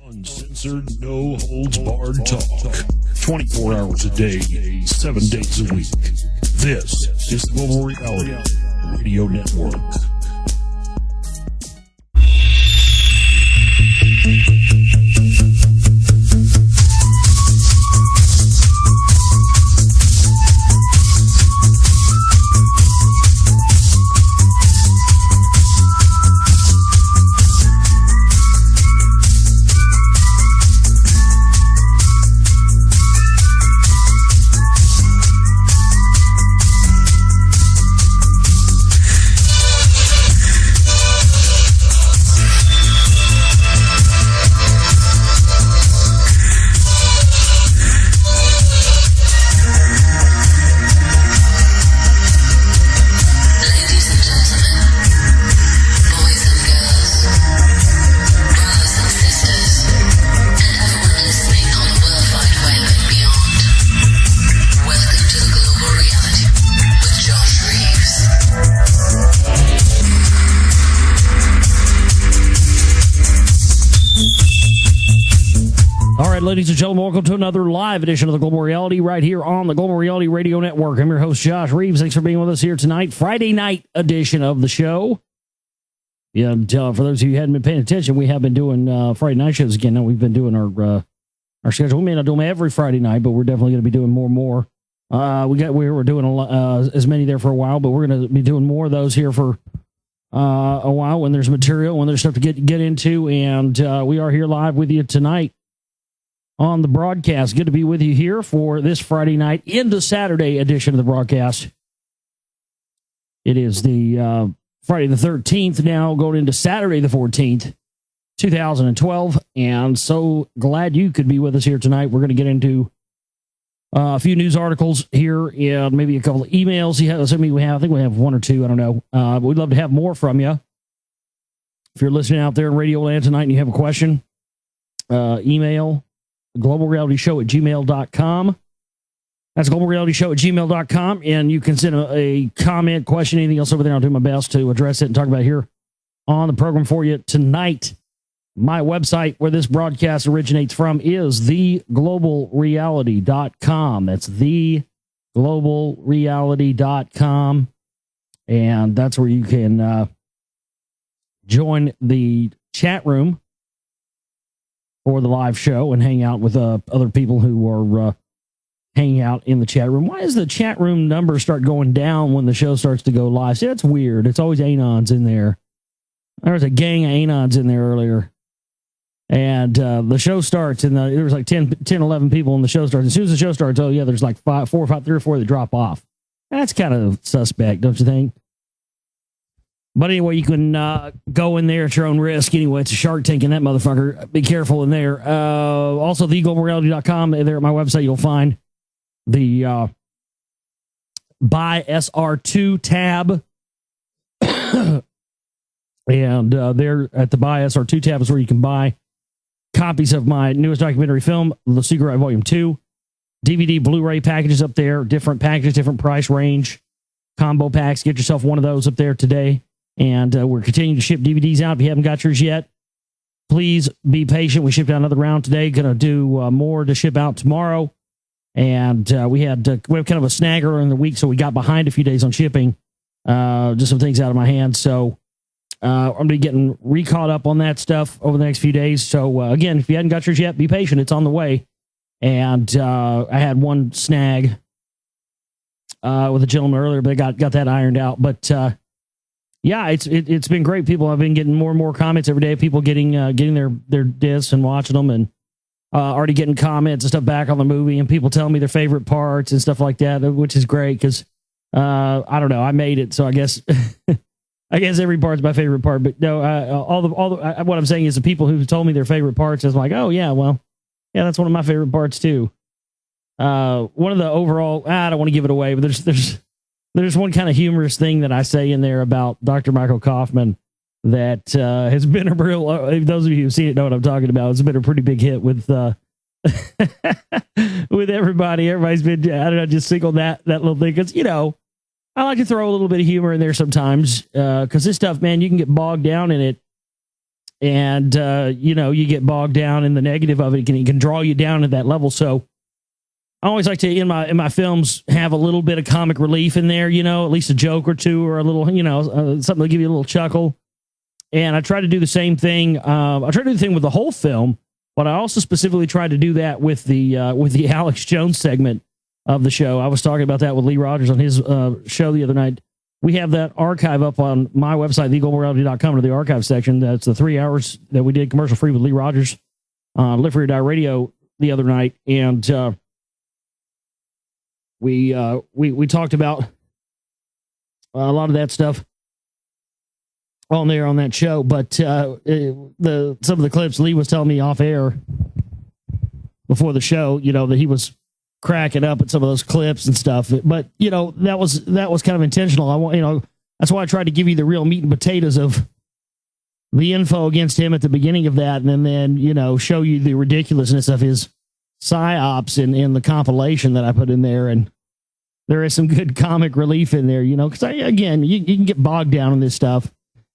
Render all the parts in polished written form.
Uncensored, no holds barred talk. 24 hours a day, 7 days a week. This is Global Reality Radio Network. Ladies and gentlemen, welcome to another live edition of the Global Reality right here on the Global Reality Radio Network. I'm your host, Josh Reeves. Thanks for being with us here tonight. Friday night edition of the show. Yeah, for those of you who hadn't been paying attention, we have been doing Friday night shows again. Now we've been doing our schedule. We may not do them every Friday night, but we're definitely going to be doing more and more. We were doing as many there for a while, but we're going to be doing more of those here for a while when there's material, when there's stuff to get into, and we are here live with you tonight on the broadcast. Good to be with you here for this Friday night into Saturday edition of the broadcast. It is the Friday the 13th now, going into Saturday the 14th, 2012, and so glad you could be with us here tonight. We're going to get into a few news articles here and maybe a couple of emails. I think we have one or two, I don't know. But we'd love to have more from you. If you're listening out there in Radio Land tonight and you have a question, email globalrealityshow@gmail.com. That's globalrealityshow@gmail.com, and you can send a comment, question, anything else over there. I'll do my best to address it and talk about it here on the program for you tonight. My website, where this broadcast originates from, is theglobalreality.com. That's theglobalreality.com, and that's where you can join the chat room for the live show and hang out with other people who are hanging out in the chat room. Why does the chat room number start going down when the show starts to go live? See, that's weird. It's always Anons in there. There was a gang of Anons in there earlier. And the show starts, and there was like 10, 11 people, and the show starts. As soon as the show starts, oh, yeah, there's like 3 or 4 that drop off. That's kind of suspect, don't you think? But anyway, you can go in there at your own risk. Anyway, it's a Shark Tank in that motherfucker. Be careful in there. Also, theglobalreality.com. There at my website, you'll find the Buy SR2 tab. And there at the Buy SR2 tab is where you can buy copies of my newest documentary film, The Secret Right Volume 2. DVD, Blu-ray packages up there. Different packages, different price range. Combo packs. Get yourself one of those up there today. And we're continuing to ship DVDs out. If you haven't got yours yet, please be patient. We shipped out another round today. Going to do more to ship out tomorrow. And we have kind of a snagger in the week, so we got behind a few days on shipping. Just some things out of my hands. So I'm going to be getting re-caught up on that stuff over the next few days. So again, if you hadn't got yours yet, be patient. It's on the way. And I had one snag with a gentleman earlier, but I got that ironed out. But yeah, it's been great. People have been getting more and more comments every day. People getting their discs and watching them, and already getting comments and stuff back on the movie, and people telling me their favorite parts and stuff like that, which is great because I don't know, I made it, so I guess I guess every part's my favorite part. But no, what I'm saying is the people who told me their favorite parts is like, oh yeah, well, yeah, that's one of my favorite parts too. One of the overall, I don't want to give it away, but there's one kind of humorous thing that I say in there about Dr. Michael Kaufman that has been a real, those of you who've seen it know what I'm talking about. It's been a pretty big hit with with everybody. Everybody's been, I don't know, just singled that little thing. Because, you know, I like to throw a little bit of humor in there sometimes because this stuff, man, you can get bogged down in it. and you get bogged down in the negative of it. It can draw you down to that level. So I always like to in my films have a little bit of comic relief in there, at least a joke or two, or a little, something to give you a little chuckle. And I try to do the same thing. I try to do the thing with the whole film, but I also specifically tried to do that with the Alex Jones segment of the show. I was talking about that with Lee Rogers on his show the other night. We have that archive up on my website, theglobalreality.com, to the archive section. That's the 3 hours that we did commercial free with Lee Rogers on Live Free or Die Radio the other night. And we talked about a lot of that stuff on there on that show. But some of the clips Lee was telling me off air before the show, that he was cracking up at some of those clips and stuff. But that was kind of intentional. I want, that's why I tried to give you the real meat and potatoes of the info against him at the beginning of that, and then show you the ridiculousness of his psyops in the compilation that I put in there. And there is some good comic relief in there, because again, you can get bogged down in this stuff,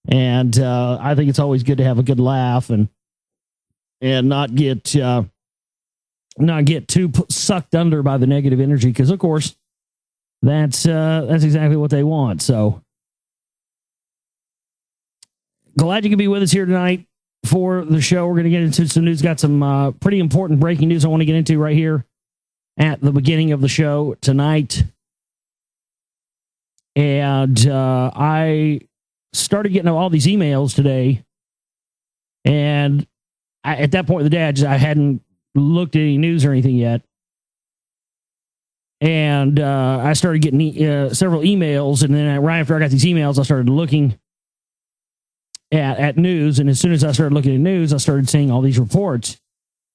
and I think it's always good to have a good laugh and not get too sucked under by the negative energy, because of course that's exactly what they want. So glad you can be with us here tonight for the show. We're going to get into some news. Got some pretty important breaking news I want to get into right here at the beginning of the show tonight. And I started getting all these emails today, and at that point of the day, I hadn't looked at any news or anything yet. And I started getting several emails, and then right after I got these emails, I started looking at news. And as soon as I started looking at news, I started seeing all these reports.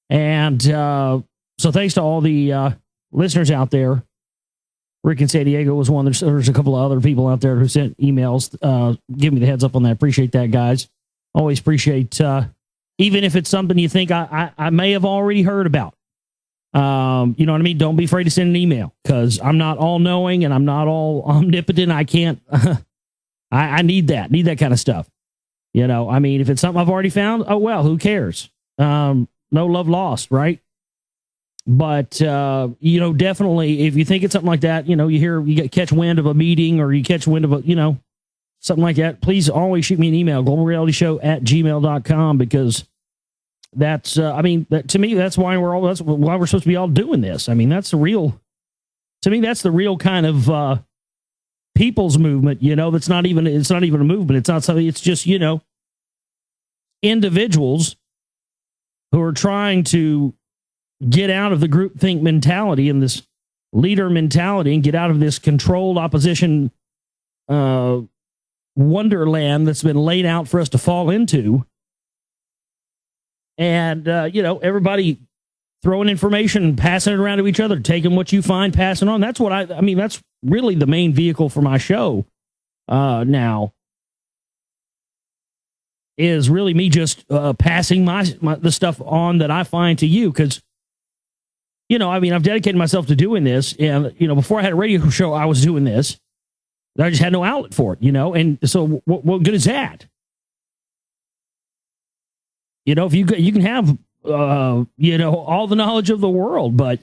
And so thanks to all the listeners out there. Rick in San Diego was one. There's a couple of other people out there who sent emails. Give me the heads up on that. Appreciate that, guys. Always appreciate, even if it's something you think I may have already heard about. You know what I mean? Don't be afraid to send an email, because I'm not all knowing and I'm not all omnipotent. I can't, I need that kind of stuff. I mean, if it's something I've already found, oh, well, who cares? No love lost, right? But, definitely, if you think it's something like that, you catch wind of a meeting, or you catch wind of something like that, please always shoot me an email, globalrealityshow@gmail.com, because that's, to me, that's why we're supposed to be all doing this. I mean, that's the real kind of, people's movement, it's not even a movement. It's not something, it's just, individuals who are trying to get out of the groupthink mentality and this leader mentality, and get out of this controlled opposition wonderland that's been laid out for us to fall into. And, everybody throwing information, passing it around to each other, taking what you find, passing on. That's what that's really the main vehicle for my show now, is really me just passing the stuff on that I find to you. Because, I've dedicated myself to doing this. And, before I had a radio show, I was doing this. I just had no outlet for it, and so what good is that? If you can have, all the knowledge of the world, but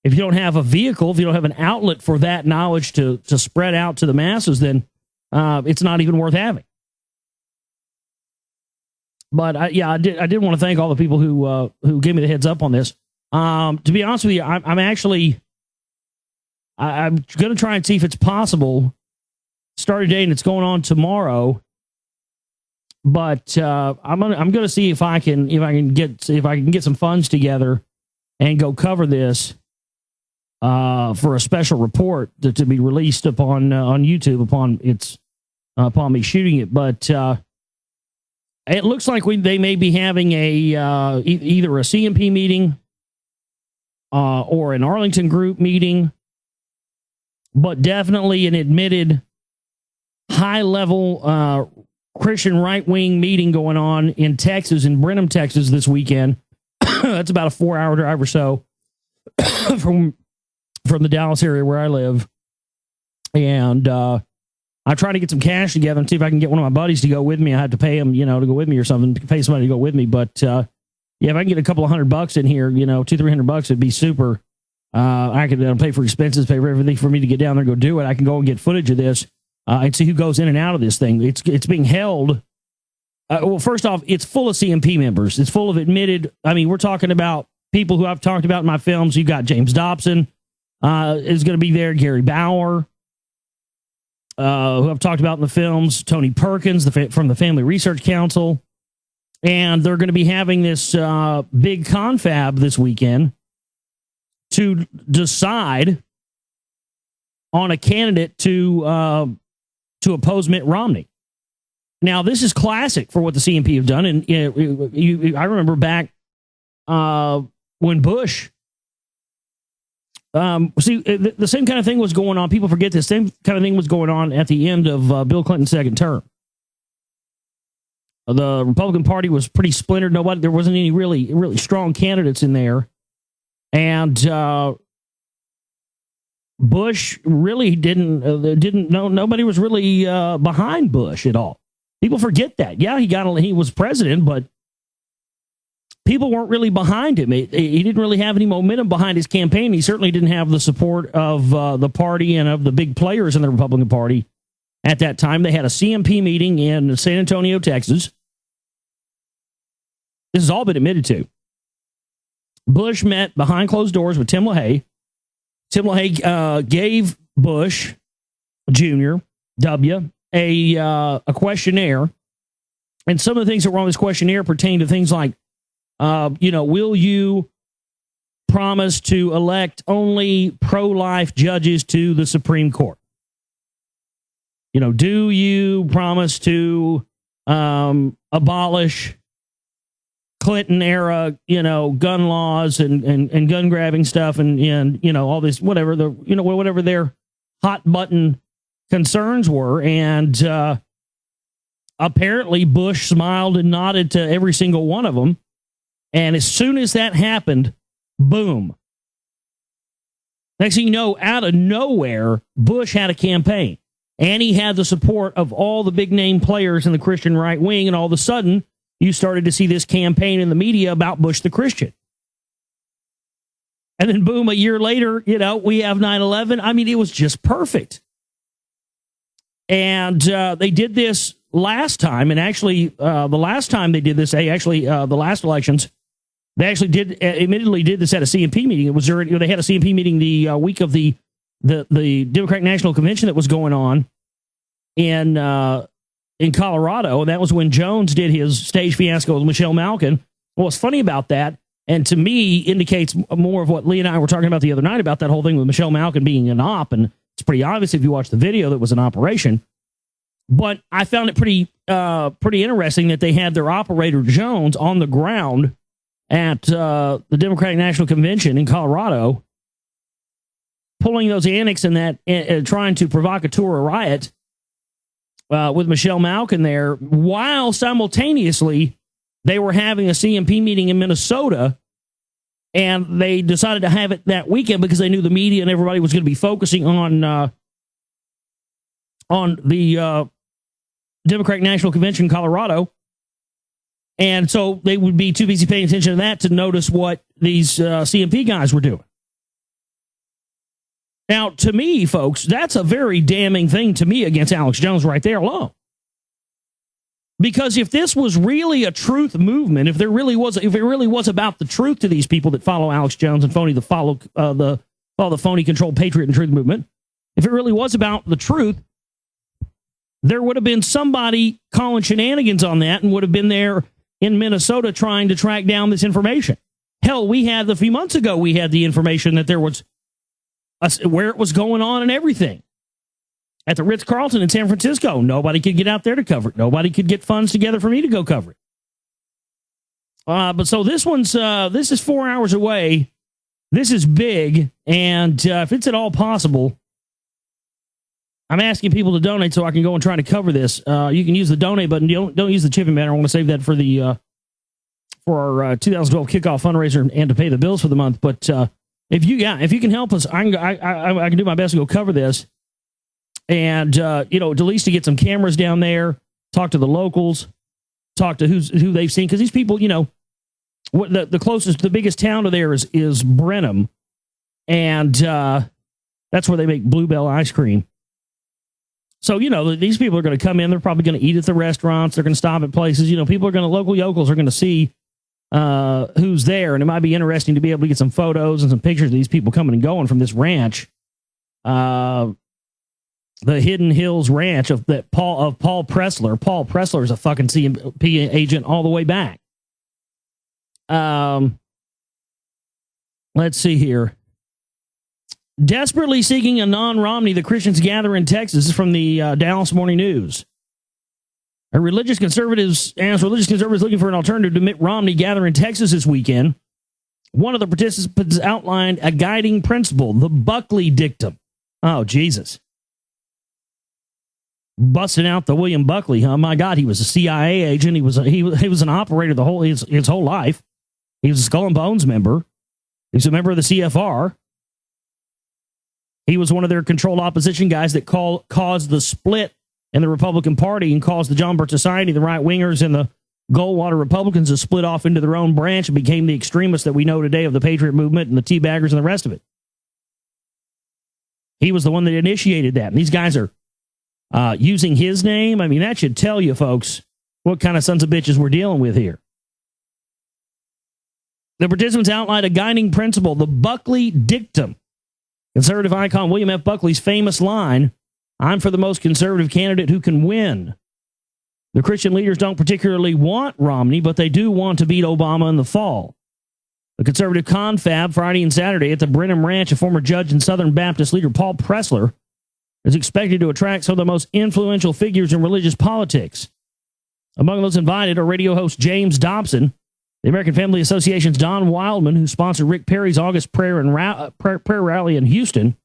if you don't have a vehicle, if you don't have an outlet for that knowledge to spread out to the masses, then it's not even worth having. But I did want to thank all the people who gave me the heads up on this. To be honest with you, I'm going to try and see if it's possible. Start a day, and it's going on tomorrow. But I'm going to see if I can get some funds together and go cover this for a special report to be released upon on YouTube upon me shooting it. But it looks like they may be having either a CMP meeting or an Arlington group meeting, but definitely an admitted high-level Christian right-wing meeting going on in Texas, in Brenham, Texas this weekend. That's about a 4-hour drive or so from the Dallas area where I live. And I try to get some cash together and see if I can get one of my buddies to go with me. I have to pay him, to go with me or something, pay somebody to go with me. But yeah, if I can get a couple of $100 in here, $200-300, it'd be super. I could pay for expenses, pay for everything for me to get down there and go do it. I can go and get footage of this and see who goes in and out of this thing. It's being held. Well, first off, it's full of CMP members. It's full of admitted. I mean, we're talking about people who I've talked about in my films. You've got James Dobson is going to be there, Gary Bauer, who I've talked about in the films, Tony Perkins from the Family Research Council. And they're going to be having this big confab this weekend to decide on a candidate to oppose Mitt Romney. Now, this is classic for what the CMP have done. And I remember back when Bush, the same kind of thing was going on. People forget this. Same kind of thing was going on at the end of Bill Clinton's second term. The Republican Party was pretty splintered. There wasn't any really strong candidates in there. And Bush really didn't know. Nobody was really behind Bush at all. People forget that. Yeah, he was president, but people weren't really behind him. He didn't really have any momentum behind his campaign. He certainly didn't have the support of the party and of the big players in the Republican Party at that time. They had a CMP meeting in San Antonio, Texas. This has all been admitted to. Bush met behind closed doors with Tim LaHaye. Tim LaHaye gave Bush Jr., W, a questionnaire. And some of the things that were on this questionnaire pertain to things like, will you promise to elect only pro-life judges to the Supreme Court? Do you promise to abolish Clinton era, gun laws and gun grabbing stuff and all this, whatever whatever their hot button concerns were. And apparently Bush smiled and nodded to every single one of them. And as soon as that happened, boom. Next thing you know, out of nowhere, Bush had a campaign. And he had the support of all the big name players in the Christian right wing. And all of a sudden, you started to see this campaign in the media about Bush the Christian. And then boom, a year later, we have 9/11. I mean, it was just perfect. And they did this last time. And actually, the last time they did this, the last elections, they actually admittedly did this at a CMP meeting. It was during, they had a CMP meeting the week of the Democratic National Convention that was going on in Colorado, and that was when Jones did his stage fiasco with Michelle Malkin. What's funny about that, and to me indicates more of what Lee and I were talking about the other night about that whole thing with Michelle Malkin being an op, and it's pretty obvious if you watch the video that was an operation. But I found it pretty interesting that they had their operator Jones on the ground at the Democratic National Convention in Colorado, pulling those annex and that trying to provocateur a riot with Michelle Malkin there, while simultaneously they were having a CMP meeting in Minnesota, and they decided to have it that weekend because they knew the media and everybody was going to be focusing on the Democratic National Convention in Colorado. And so they would be too busy paying attention to that to notice what these CMP guys were doing. Now, to me, folks, that's a very damning thing to me against Alex Jones right there alone. Because if this was really a truth movement, if it really was about the truth to these people that follow Alex Jones and follow the phony controlled patriot and truth movement, if it really was about the truth, there would have been somebody calling shenanigans on that and would have been there in Minnesota trying to track down this information. Hell, we had a few months ago, we had the information that there was where it was going on and everything. At the Ritz-Carlton in San Francisco, nobody could get out there to cover it. Nobody could get funds together for me to go cover it. But so this is 4 hours away. This is big, and if it's at all possible, I'm asking people to donate so I can go and try to cover this. You can use the donate button. Don't use the chipping banner. I want to save that for for our 2012 kickoff fundraiser and to pay the bills for the month. But if you can help us, I can do my best to go cover this. And, at least to get some cameras down there, talk to the locals, talk to who they've seen. Because these people, what the biggest town to there is Brenham. And that's where they make Bluebell ice cream. So, these people are going to come in. They're probably going to eat at the restaurants. They're going to stop at places. Local yokels are going to see who's there. And it might be interesting to be able to get some photos and some pictures of these people coming and going from this ranch. The Hidden Hills Ranch of Paul Pressler. Paul Pressler is a fucking CMP agent all the way back. Let's see here. Desperately seeking a non-Romney, the Christians gather in Texas. This is from the Dallas Morning News. Religious conservatives looking for an alternative to Mitt Romney gather in Texas this weekend. One of the participants outlined a guiding principle, the Buckley dictum. Oh, Jesus. Busting out the William Buckley, huh? My God, he was a CIA agent. He was an operator his whole life. He was a Skull and Bones member. He was a member of the CFR. He was one of their controlled opposition guys that caused the split in the Republican Party and caused the John Birch Society, the right-wingers, and the Goldwater Republicans to split off into their own branch and became the extremists that we know today of the Patriot Movement and the Teabaggers and the rest of it. He was the one that initiated that. And these guys are using his name. I mean, that should tell you, folks, what kind of sons of bitches we're dealing with here. The participants outlined a guiding principle, the Buckley dictum. Conservative icon William F. Buckley's famous line, "I'm for the most conservative candidate who can win." The Christian leaders don't particularly want Romney, but they do want to beat Obama in the fall. The conservative confab Friday and Saturday at the Brenham Ranch, a former judge and Southern Baptist leader Paul Pressler is expected to attract some of the most influential figures in religious politics. Among those invited are radio host James Dobson, the American Family Association's Don Wildman, who sponsored Rick Perry's August prayer rally in Houston,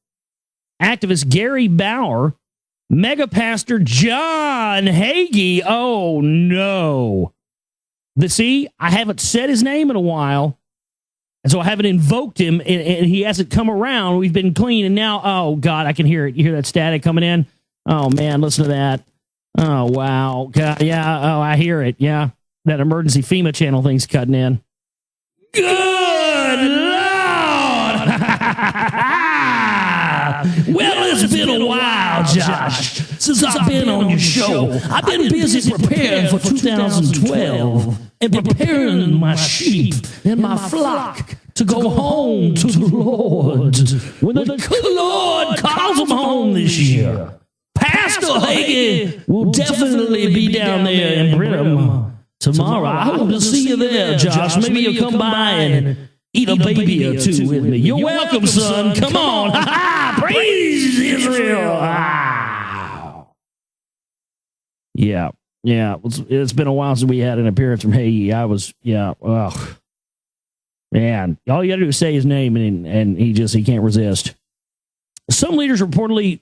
activist Gary Bauer, mega pastor John Hagee. Oh, no. I haven't said his name in a while, and so I haven't invoked him, and he hasn't come around. We've been clean, and now, oh, God, I can hear it. You hear that static coming in? Oh, man, listen to that. Oh, wow. God, yeah, oh, I hear it, yeah. That emergency FEMA channel thing's cutting in. Good Lord! Well, it's been a while, Josh, since I've been on your show. I've been busy preparing for 2012 and preparing my sheep and my flock to go home to the Lord when the Lord calls them home this year. Pastor Hagee will definitely be down there in Brenham tomorrow. I hope to see you there, Josh. Maybe you'll come by and eat a baby or two with me. You're welcome, son. Come on. Praise Israel. Yeah. It's been a while since we had an appearance from Hagee. Man, all you got to do is say his name, and he can't resist. Some leaders reportedly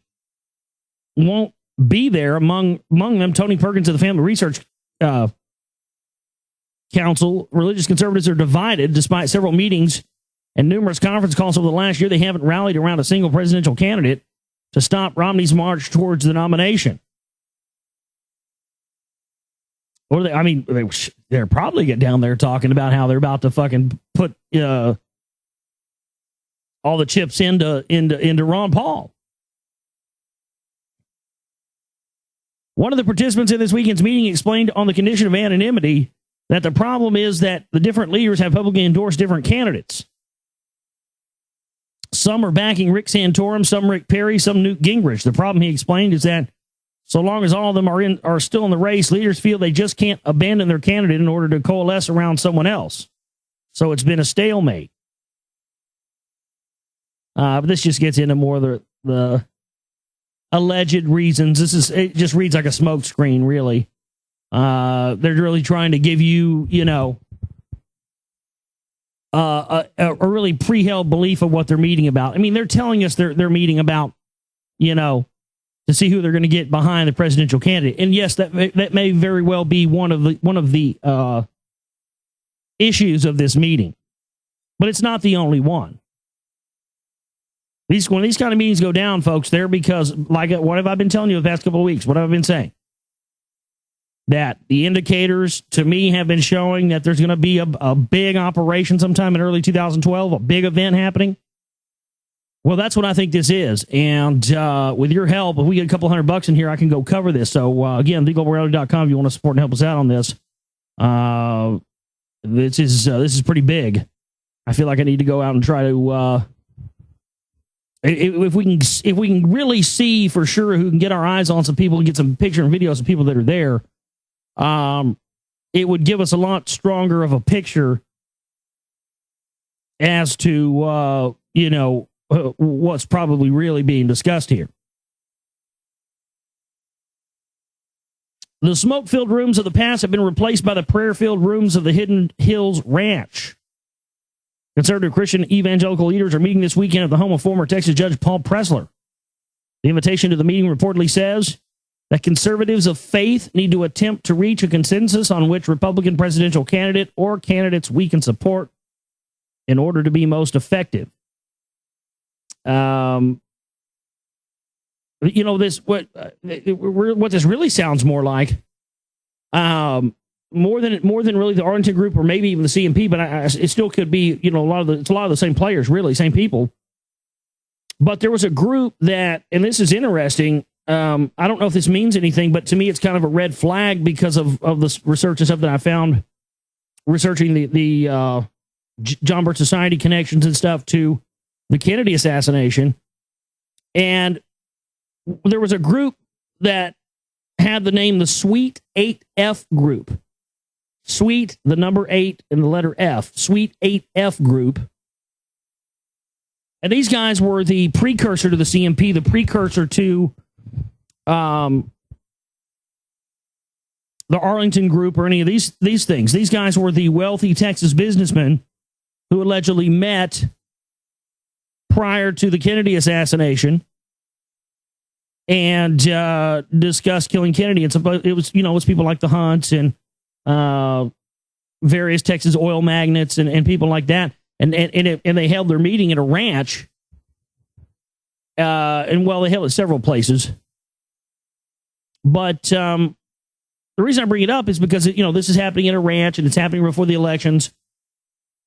won't be there. Among them, Tony Perkins of the Family Research Council. Religious conservatives are divided despite several meetings and numerous conference calls over the last year. They haven't rallied around a single presidential candidate to stop Romney's march towards the nomination. Or they're probably get down there talking about how they're about to fucking put all the chips into Ron Paul. One of the participants in this weekend's meeting explained on the condition of anonymity that the problem is that the different leaders have publicly endorsed different candidates. Some are backing Rick Santorum, some Rick Perry, some Newt Gingrich. The problem, he explained, is that so long as all of them are still in the race, leaders feel they just can't abandon their candidate in order to coalesce around someone else. So it's been a stalemate. But this just gets into more of the alleged reasons. It just reads like a smokescreen, really. They're really trying to give you, a really pre-held belief of what they're meeting about. I mean, they're telling us they're meeting about, to see who they're going to get behind the presidential candidate. And yes, that may very well be one of the issues of this meeting, but it's not the only one. When these kind of meetings go down, folks, they're because, like, what have I been telling you the past couple of weeks? What have I been saying? That the indicators, to me, have been showing that there's going to be a big operation sometime in early 2012, a big event happening. Well, that's what I think this is. And with your help, if we get a couple $100 in here, I can go cover this. So, again, theglobalreality.com, if you want to support and help us out on this. This is pretty big. I feel like I need to go out and try to... If we can really see for sure who can get our eyes on some people and get some picture and videos of people that are there, it would give us a lot stronger of a picture as to what's probably really being discussed here. The smoke-filled rooms of the past have been replaced by the prayer-filled rooms of the Hidden Hills Ranch. Conservative Christian evangelical leaders are meeting this weekend at the home of former Texas Judge Paul Pressler. The invitation to the meeting reportedly says that conservatives of faith need to attempt to reach a consensus on which Republican presidential candidate or candidates we can support in order to be most effective. What this really sounds more like, more than really the Arlington group or maybe even the CMP, but it still could be, a lot of the same players, really, same people. But there was a group that, and this is interesting, I don't know if this means anything, but to me it's kind of a red flag because of the research and stuff that I found researching the John Birch Society connections and stuff to the Kennedy assassination. And there was a group that had the name the Sweet 8F Group. Sweet, the number 8 and the letter F. Sweet 8F Group. And these guys were the precursor to the CMP, the precursor to the Arlington group or any of these things. These guys were the wealthy Texas businessmen who allegedly met prior to the Kennedy assassination and discussed killing Kennedy. And so it was people like the Hunts and various Texas oil magnates and people like that. And they held their meeting at a ranch. They held it several places. But the reason I bring it up is because, this is happening at a ranch and it's happening before the elections.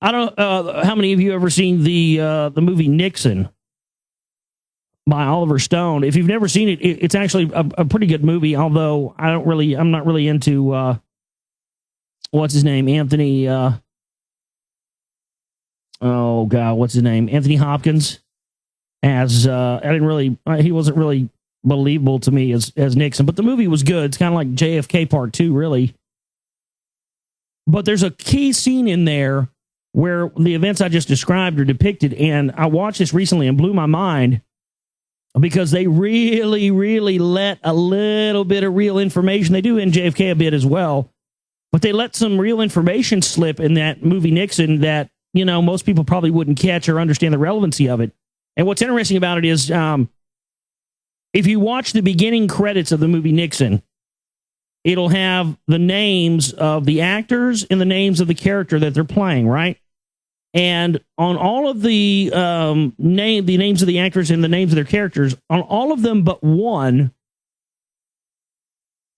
I don't how many of you ever seen the movie Nixon by Oliver Stone? If you've never seen it, it's actually a pretty good movie, although I'm not really into what's his name? Anthony what's his name? Anthony Hopkins as he wasn't really believable to me as Nixon, but the movie was good. It's kind of like JFK Part 2, really. But there's a key scene in there where the events I just described are depicted, and I watched this recently and blew my mind because they really, really let a little bit of real information. They do in JFK a bit as well, but they let some real information slip in that movie Nixon that, most people probably wouldn't catch or understand the relevancy of it. And what's interesting about it is, if you watch the beginning credits of the movie Nixon, it'll have the names of the actors and the names of the character that they're playing, right? And on all of the names of the actors and the names of their characters, on all of them but one,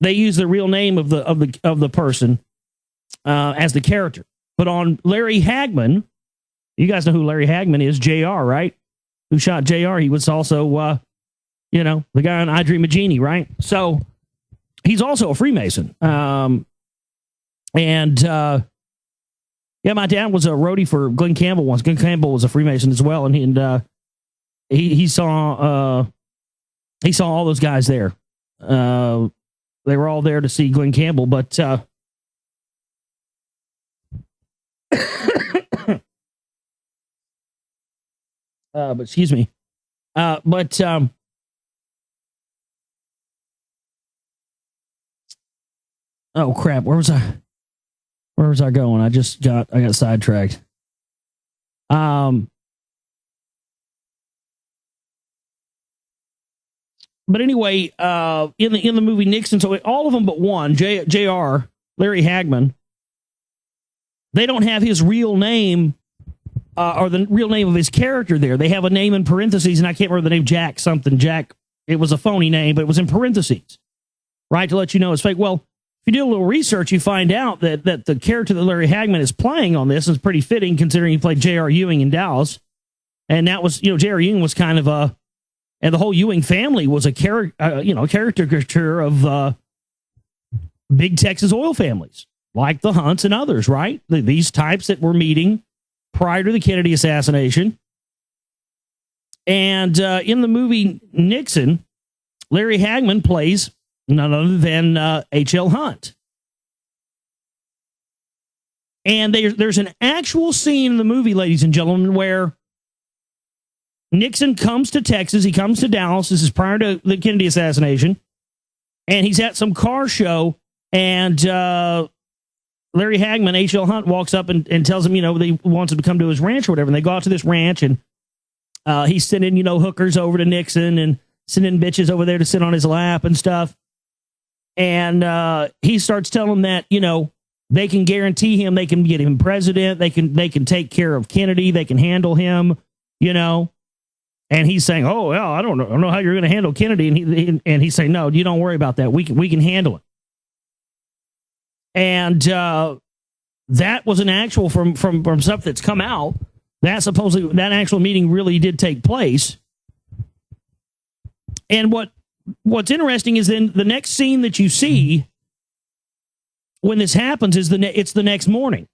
they use the real name of the person as the character. But on Larry Hagman, you guys know who Larry Hagman is, JR, right? Who shot JR? He was also, the guy on I Dream of Jeannie, right? So he's also a Freemason. My dad was a roadie for Glenn Campbell once. Glenn Campbell was a Freemason as well, and he saw all those guys there. They were all there to see Glenn Campbell, but excuse me. Oh crap, where was I going? I got sidetracked. But anyway, in the movie Nixon, so all of them but one, JR, Larry Hagman, they don't have his real name or the real name of his character there. They have a name in parentheses, and I can't remember the name, Jack something. Jack, it was a phony name, but it was in parentheses, right, to let you know it's fake. Well, if you do a little research, you find out that the character that Larry Hagman is playing on this is pretty fitting, considering he played J.R. Ewing in Dallas. And that was, J.R. Ewing was kind of and the whole Ewing family was a caricature of big Texas oil families, like the Hunts and others, right? These types that were meeting prior to the Kennedy assassination. And in the movie Nixon, Larry Hagman plays none other than H.L. Hunt. And there's an actual scene in the movie, ladies and gentlemen, where Nixon comes to Texas. He comes to Dallas. This is prior to the Kennedy assassination. And he's at some car show. And Larry Hagman, H.L. Hunt, walks up and tells him, he wants him to come to his ranch or whatever. And they go out to this ranch, and he's sending, hookers over to Nixon and sending bitches over there to sit on his lap and stuff. And he starts telling them that, they can guarantee him, they can get him president, they can take care of Kennedy, they can handle him, And he's saying, "Oh, well, I don't know how you're going to handle Kennedy." And he's saying, "No, you don't worry about that. We can handle it." And that was an actual from stuff that's come out. That supposedly that actual meeting really did take place. And what's interesting is then the next scene that you see when this happens is it's the next morning,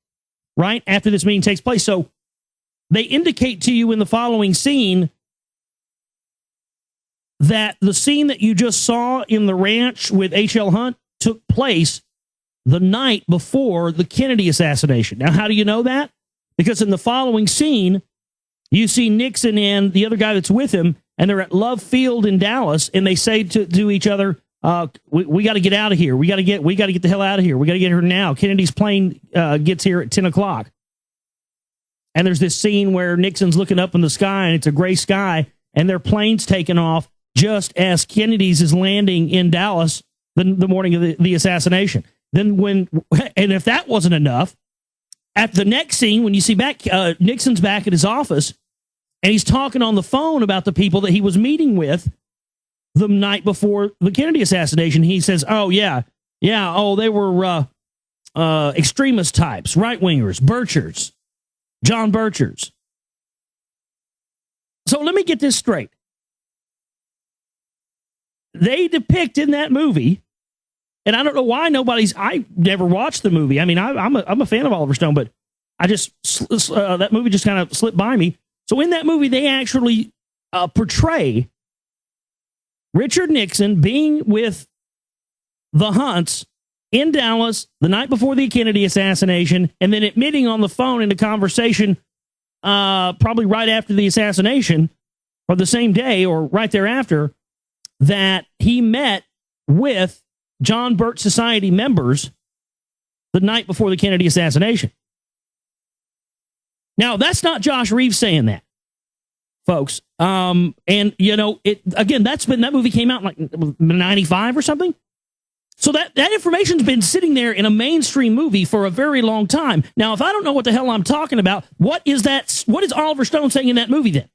right after this meeting takes place. So they indicate to you in the following scene that the scene that you just saw in the ranch with H.L. Hunt took place the night before the Kennedy assassination. Now, how do you know that? Because in the following scene, you see Nixon and the other guy that's with him, and they're at Love Field in Dallas, and they say to each other, we got to get out of here. We got to get the hell out of here. We got to get here now. Kennedy's plane gets here at 10 o'clock. And there's this scene where Nixon's looking up in the sky, and it's a gray sky, and their plane's taking off just as Kennedy's is landing in Dallas the morning of the assassination. Then and if that wasn't enough, at the next scene, when you see back, Nixon's back at his office, and he's talking on the phone about the people that he was meeting with the night before the Kennedy assassination. He says, "Oh, yeah, they were extremist types, right-wingers, Birchers, John Birchers." So let me get this straight. They depict in that movie, and I don't know why I never watched the movie. I mean, I'm a fan of Oliver Stone, but I just, that movie just kind of slipped by me. So in that movie, they actually portray Richard Nixon being with the Hunts in Dallas the night before the Kennedy assassination, and then admitting on the phone in a conversation probably right after the assassination, or the same day, or right thereafter, that he met with John Birch Society members the night before the Kennedy assassination. Now, that's not Josh Reeves saying that, folks. And, that movie came out in like 95 or something. So that information's been sitting there in a mainstream movie for a very long time. Now, if I don't know what the hell I'm talking about, what is Oliver Stone saying in that movie then?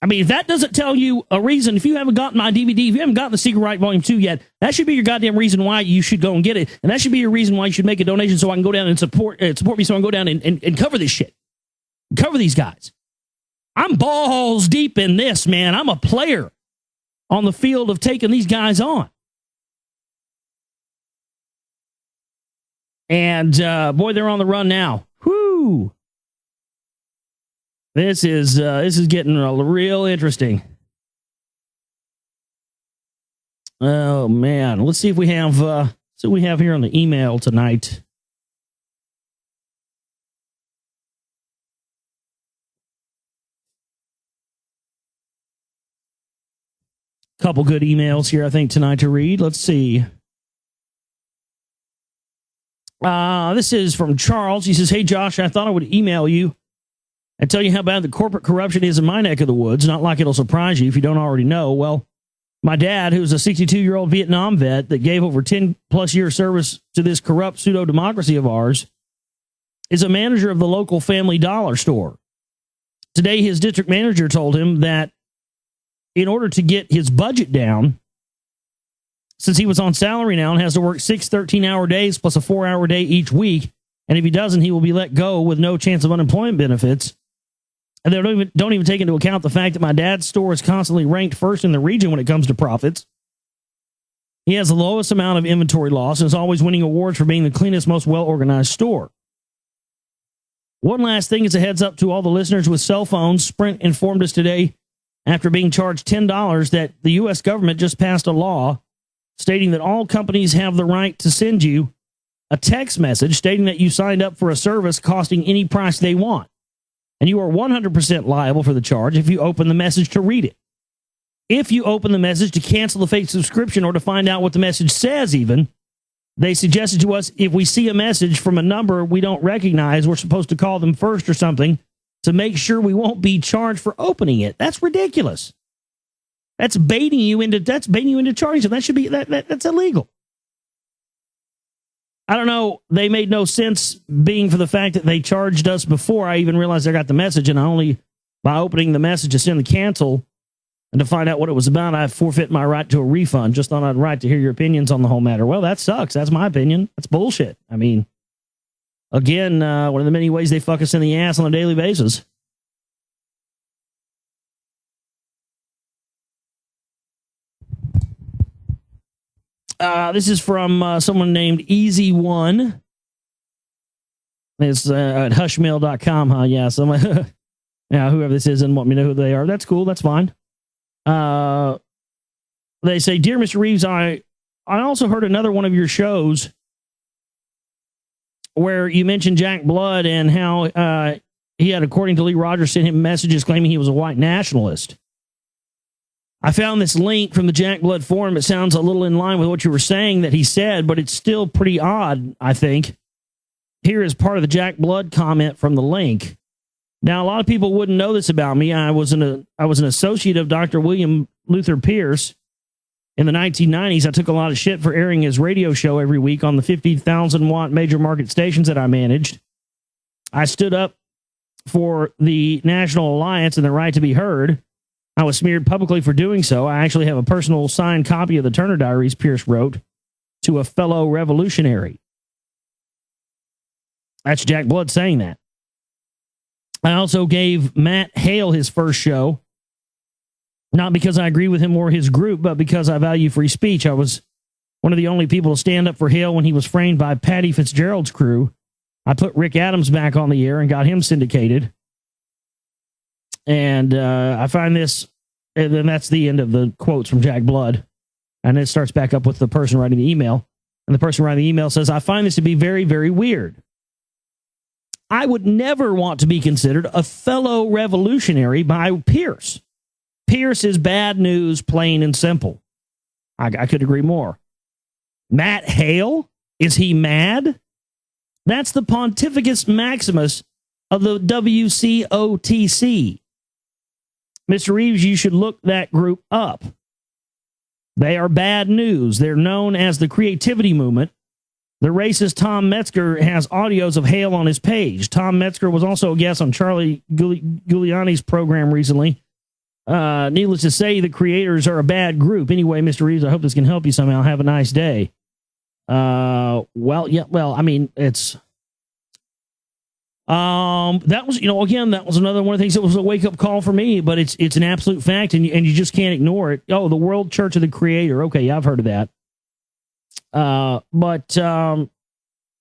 I mean, if that doesn't tell you a reason, if you haven't gotten my DVD, if you haven't gotten The Secret Right Volume 2 yet, that should be your goddamn reason why you should go and get it. And that should be your reason why you should make a donation so I can go down and support me, so I can go down and cover this shit. Cover these guys. I'm balls deep in this, man. I'm a player on the field of taking these guys on. And, boy, they're on the run now. Whoo! This is getting real interesting. Oh man, let's see if we have here on the email tonight. Couple good emails here, I think, tonight to read. Let's see. This is from Charles. He says, "Hey Josh, I thought I would email you and tell you how bad the corporate corruption is in my neck of the woods. Not like it'll surprise you if you don't already know. Well, My dad, who's a 62-year-old Vietnam vet that gave over 10-plus years service to this corrupt pseudo-democracy of ours, is a manager of the local Family Dollar store. Today, his district manager told him that in order to get his budget down, since he was on salary now and has to work 6 13-hour days plus a 4-hour day each week, and if he doesn't, he will be let go with no chance of unemployment benefits. And they don't even take into account the fact that my dad's store is constantly ranked first in the region when it comes to profits. He has the lowest amount of inventory loss and is always winning awards for being the cleanest, most well-organized store. One last thing is a heads up to all the listeners with cell phones. Sprint informed us today, after being charged $10, that the U.S. government just passed a law stating that all companies have the right to send you a text message stating that you signed up for a service costing any price they want. And you are 100% liable for the charge if you open the message to read it. If you open the message to cancel the fake subscription or to find out what the message says even, they suggested to us if we see a message from a number we don't recognize, we're supposed to call them first or something to make sure we won't be charged for opening it. That's ridiculous. That's baiting you into charging. So that should be that's illegal. I don't know. They made no sense being for the fact that they charged us before I even realized I got the message, and I only by opening the message to send the cancel and to find out what it was about, I forfeit my right to a refund. Just thought I'd right to hear your opinions on the whole matter. Well, that sucks. That's my opinion. That's bullshit. I mean, again, one of the many ways they fuck us in the ass on a daily basis. This is from someone named Easy One. It's at hushmail.com, huh? Yeah, yeah, whoever this is and want me to know who they are. That's cool. That's fine. They say, Dear Mr. Reeves, I also heard another one of your shows where you mentioned Jack Blood and how he had, according to Lee Rogers, sent him messages claiming he was a white nationalist. I found this link from the Jack Blood forum. It sounds a little in line with what you were saying that he said, but it's still pretty odd, I think. Here is part of the Jack Blood comment from the link. Now, a lot of people wouldn't know this about me. I was an associate of Dr. William Luther Pierce in the 1990s. I took a lot of shit for airing his radio show every week on the 50,000-watt major market stations that I managed. I stood up for the National Alliance and the right to be heard. I was smeared publicly for doing so. I actually have a personal signed copy of the Turner Diaries Pierce wrote to a fellow revolutionary. That's Jack Blood saying that. I also gave Matt Hale his first show, not because I agree with him or his group, but because I value free speech. I was one of the only people to stand up for Hale when he was framed by Patty Fitzgerald's crew. I put Rick Adams back on the air and got him syndicated. And I find this, and then that's the end of the quotes from Jack Blood. And it starts back up with the person writing the email. And the person writing the email says, I find this to be very, very weird. I would never want to be considered a fellow revolutionary by Pierce. Pierce is bad news, plain and simple. I could agree more. Matt Hale? Is he mad? That's the Pontificus Maximus of the WCOTC. Mr. Reeves, you should look that group up. They are bad news. They're known as the Creativity Movement. The racist Tom Metzger has audios of Hale on his page. Tom Metzger was also a guest on Charlie Giuliani's program recently. Needless to say, the creators are a bad group. Anyway, Mr. Reeves, I hope this can help you somehow. Have a nice day. I mean, it's... that was, again, that was another one of the things that was a wake-up call for me, but it's an absolute fact, and you just can't ignore it. Oh, the World Church of the Creator. Okay, yeah, I've heard of that. But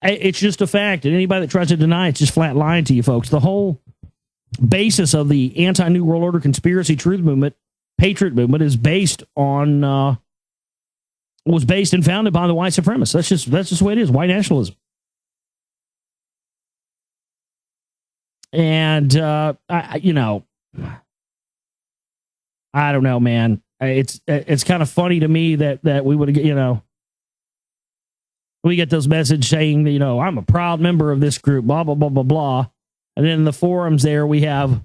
it's just a fact, and anybody that tries to deny it's just flat lying to you folks. The whole basis of the anti-New World Order conspiracy truth movement, patriot movement, is based on was based and founded by the white supremacists. That's just the way it is. White nationalism. And I don't know, man. It's kind of funny to me that we would, we get those messages saying that, I'm a proud member of this group, blah, blah, blah, blah, blah. And then in the forums there, we have,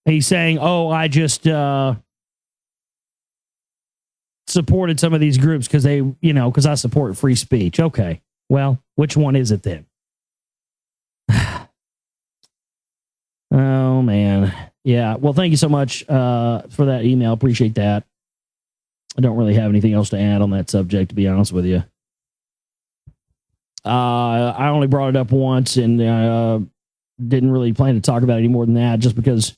he's saying, oh, I just, supported some of these groups because they, because I support free speech. Okay. Well, which one is it then? Oh, man. Yeah. Well, thank you so much for that email. Appreciate that. I don't really have anything else to add on that subject, to be honest with you. I only brought it up once and didn't really plan to talk about it any more than that, just because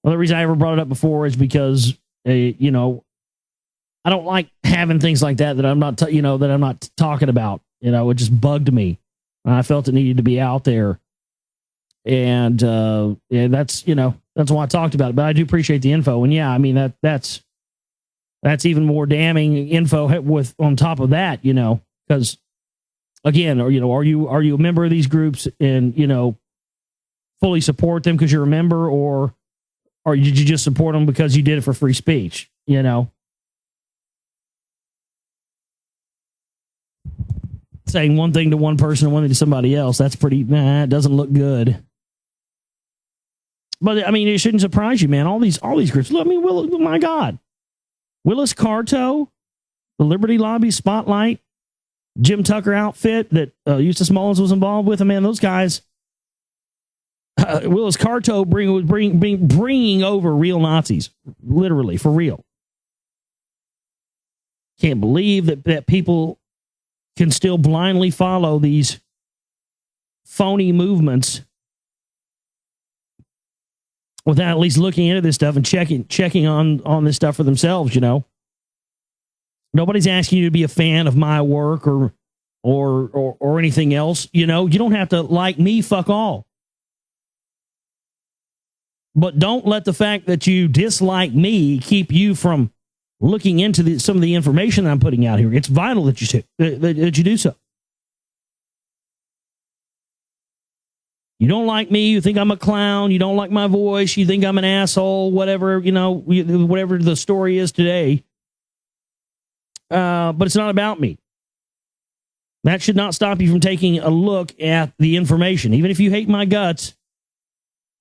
the reason I ever brought it up before is because, I don't like having things like that I'm not, that I'm not talking about. It just bugged me. I felt it needed to be out there. And that's why I talked about it. But I do appreciate the info. And yeah, I mean, that's even more damning info with on top of that, because again, are you a member of these groups and, fully support them because you're a member, or did you just support them because you did it for free speech? Saying one thing to one person and one thing to somebody else, that's pretty, it doesn't look good. But I mean, it shouldn't surprise you, man. All these groups. Look, I mean, my God, Willis Carto, the Liberty Lobby, Spotlight, Jim Tucker outfit that Eustace Mullins was involved with. Man, those guys. Willis Carto bringing over real Nazis, literally for real. Can't believe that people can still blindly follow these phony movements without at least looking into this stuff and checking on this stuff for themselves. Nobody's asking you to be a fan of my work or anything else. You don't have to like me. Fuck all. But don't let the fact that you dislike me keep you from looking into some of the information that I'm putting out here. It's vital that you do so. You don't like me. You think I'm a clown. You don't like my voice. You think I'm an asshole. Whatever, whatever the story is today. But it's not about me. That should not stop you from taking a look at the information. Even if you hate my guts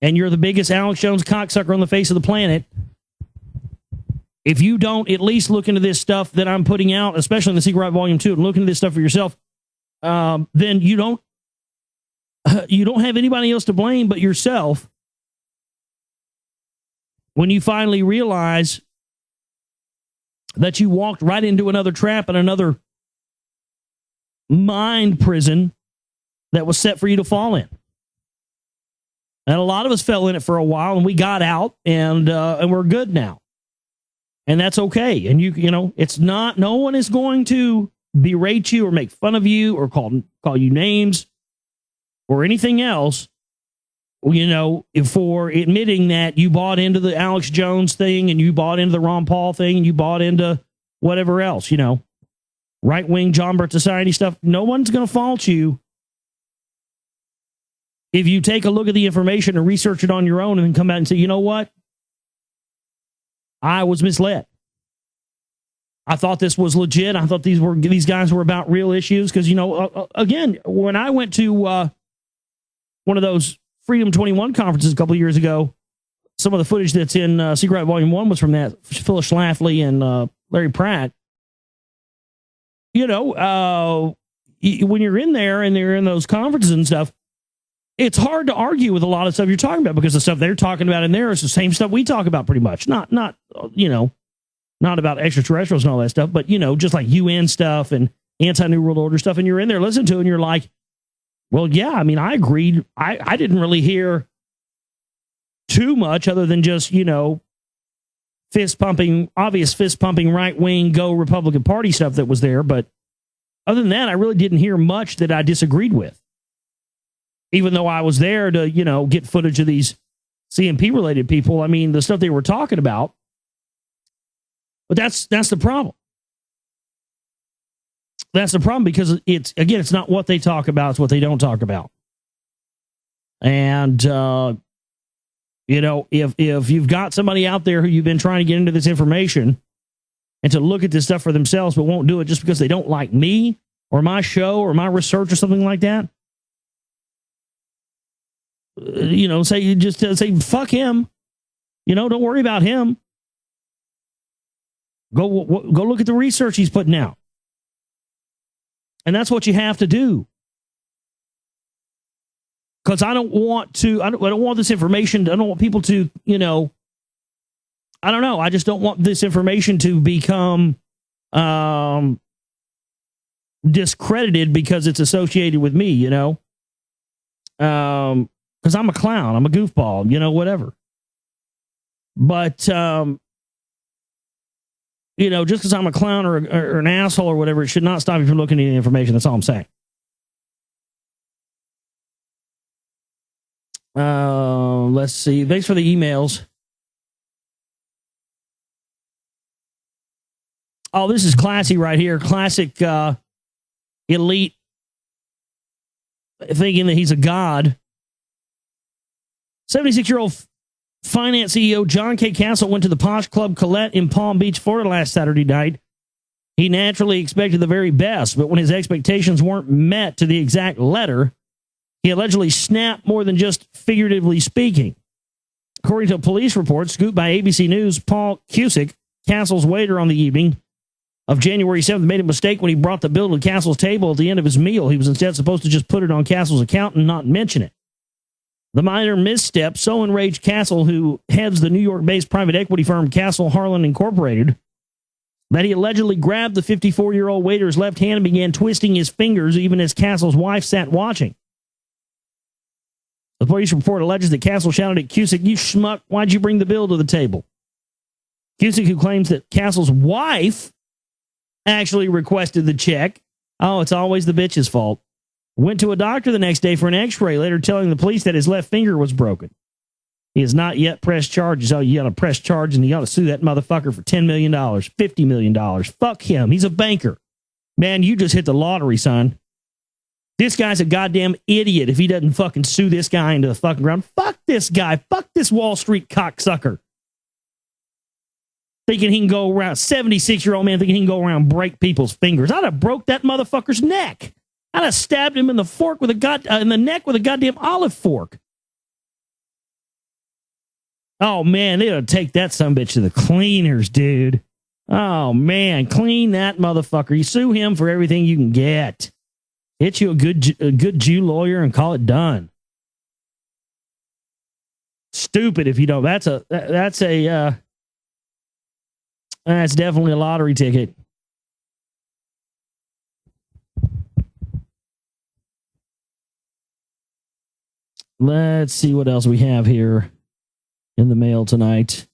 and you're the biggest Alex Jones cocksucker on the face of the planet, if you don't at least look into this stuff that I'm putting out, especially in the Secret Right Volume 2, and look into this stuff for yourself, then you don't have anybody else to blame but yourself when you finally realize that you walked right into another trap and another mind prison that was set for you to fall in. And a lot of us fell in it for a while, and we got out, and we're good now. And that's okay. And it's not, no one is going to berate you or make fun of you or call you names or anything else, for admitting that you bought into the Alex Jones thing and you bought into the Ron Paul thing and you bought into whatever else, right-wing John Birch Society stuff. No one's going to fault you if you take a look at the information and research it on your own and then come back and say, you know what? I was misled. I thought this was legit. I thought these guys were about real issues. Because, again, when I went to one of those Freedom 21 conferences a couple of years ago, some of the footage that's in Secret Right Volume 1 was from that. Phyllis Schlafly and Larry Pratt. When you're in there and they're in those conferences and stuff, it's hard to argue with a lot of stuff you're talking about because the stuff they're talking about in there is the same stuff we talk about pretty much. Not about extraterrestrials and all that stuff, but, just like UN stuff and anti-New World Order stuff. And you're in there listening to it and you're like, well, yeah, I mean, I agreed. I didn't really hear too much other than just, obvious fist pumping right wing go Republican Party stuff that was there. But other than that, I really didn't hear much that I disagreed with. Even though I was there to, get footage of these CMP related people. I mean, the stuff they were talking about. But that's the problem. That's the problem because it's not what they talk about, it's what they don't talk about. And, if you've got somebody out there who you've been trying to get into this information and to look at this stuff for themselves, but won't do it just because they don't like me or my show or my research or something like that, say fuck him. Don't worry about him. Go look at the research he's putting out. And that's what you have to do. Because I don't want this information. I don't want people to, I don't know. I just don't want this information to become discredited because it's associated with me, because I'm a clown. I'm a goofball, whatever. But, just because I'm a clown or an asshole or whatever, it should not stop you from looking at the information. That's all I'm saying. Let's see. Thanks for the emails. Oh, this is classy right here. Classic elite thinking that he's a god. 76-year-old finance CEO John K. Castle went to the posh club Colette in Palm Beach, Florida last Saturday night. He naturally expected the very best, but when his expectations weren't met to the exact letter, he allegedly snapped more than just figuratively speaking. According to a police report scooped by ABC News, Paul Cusick, Castle's waiter on the evening of January 7th, made a mistake when he brought the bill to Castle's table at the end of his meal. He was instead supposed to just put it on Castle's account and not mention it. The minor misstep so enraged Castle, who heads the New York-based private equity firm Castle Harlan Incorporated, that he allegedly grabbed the 54-year-old waiter's left hand and began twisting his fingers even as Castle's wife sat watching. The police report alleges that Castle shouted at Cusick, "You schmuck, why'd you bring the bill to the table?" Cusick, who claims that Castle's wife actually requested the check, it's always the bitch's fault, went to a doctor the next day for an x-ray, later telling the police that his left finger was broken. He has not yet pressed charges. Oh, you got to press charges and you got to sue that motherfucker for $10 million, $50 million. Fuck him. He's a banker. Man, you just hit the lottery, son. This guy's a goddamn idiot if he doesn't fucking sue this guy into the fucking ground. Fuck this guy. Fuck this Wall Street cocksucker. Thinking he can go around, 76-year-old man thinking he can go around and break people's fingers. I'd have broke that motherfucker's neck. I'd have stabbed him in the fork with in the neck with a goddamn olive fork. Oh, man, they ought to take that sumbitch to the cleaners, dude. Oh, man, clean that motherfucker. You sue him for everything you can get. Get you a good Jew lawyer and call it done. Stupid if you don't. That's definitely a lottery ticket. Let's see what else we have here in the mail tonight.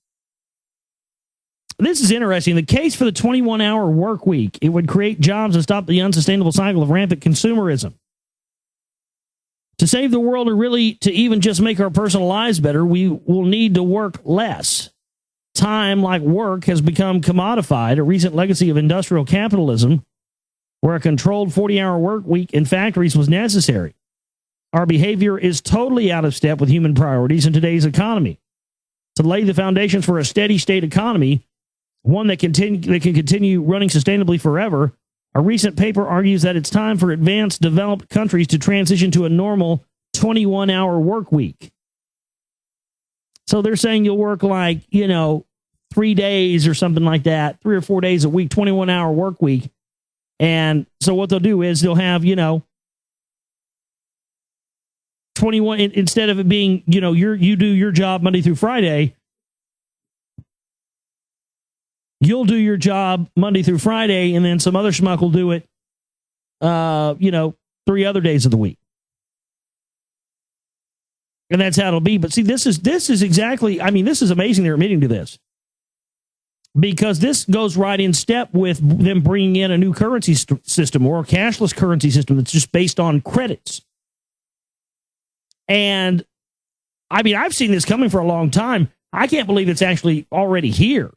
This is interesting. The case for the 21-hour work week. It would create jobs and stop the unsustainable cycle of rampant consumerism. To save the world, or really to even just make our personal lives better, we will need to work less. Time, like work, has become commodified, a recent legacy of industrial capitalism, where a controlled 40-hour work week in factories was necessary. Our behavior is totally out of step with human priorities in today's economy. To lay the foundations for a steady state economy, one that can continue running sustainably forever, a recent paper argues that it's time for advanced, developed countries to transition to a normal 21-hour work week. So they're saying you'll work 3 days or something like that, 3 or 4 days a week, 21-hour work week. And so what they'll do is they'll have, 21, instead of it being, you do your job Monday through Friday, you'll do your job Monday through Friday, and then some other schmuck will do it, 3 other days of the week. And that's how it'll be. But see, this is exactly, this is amazing they're admitting to this. Because this goes right in step with them bringing in a new currency system, or a cashless currency system that's just based on credits. And, I've seen this coming for a long time. I can't believe it's actually already here.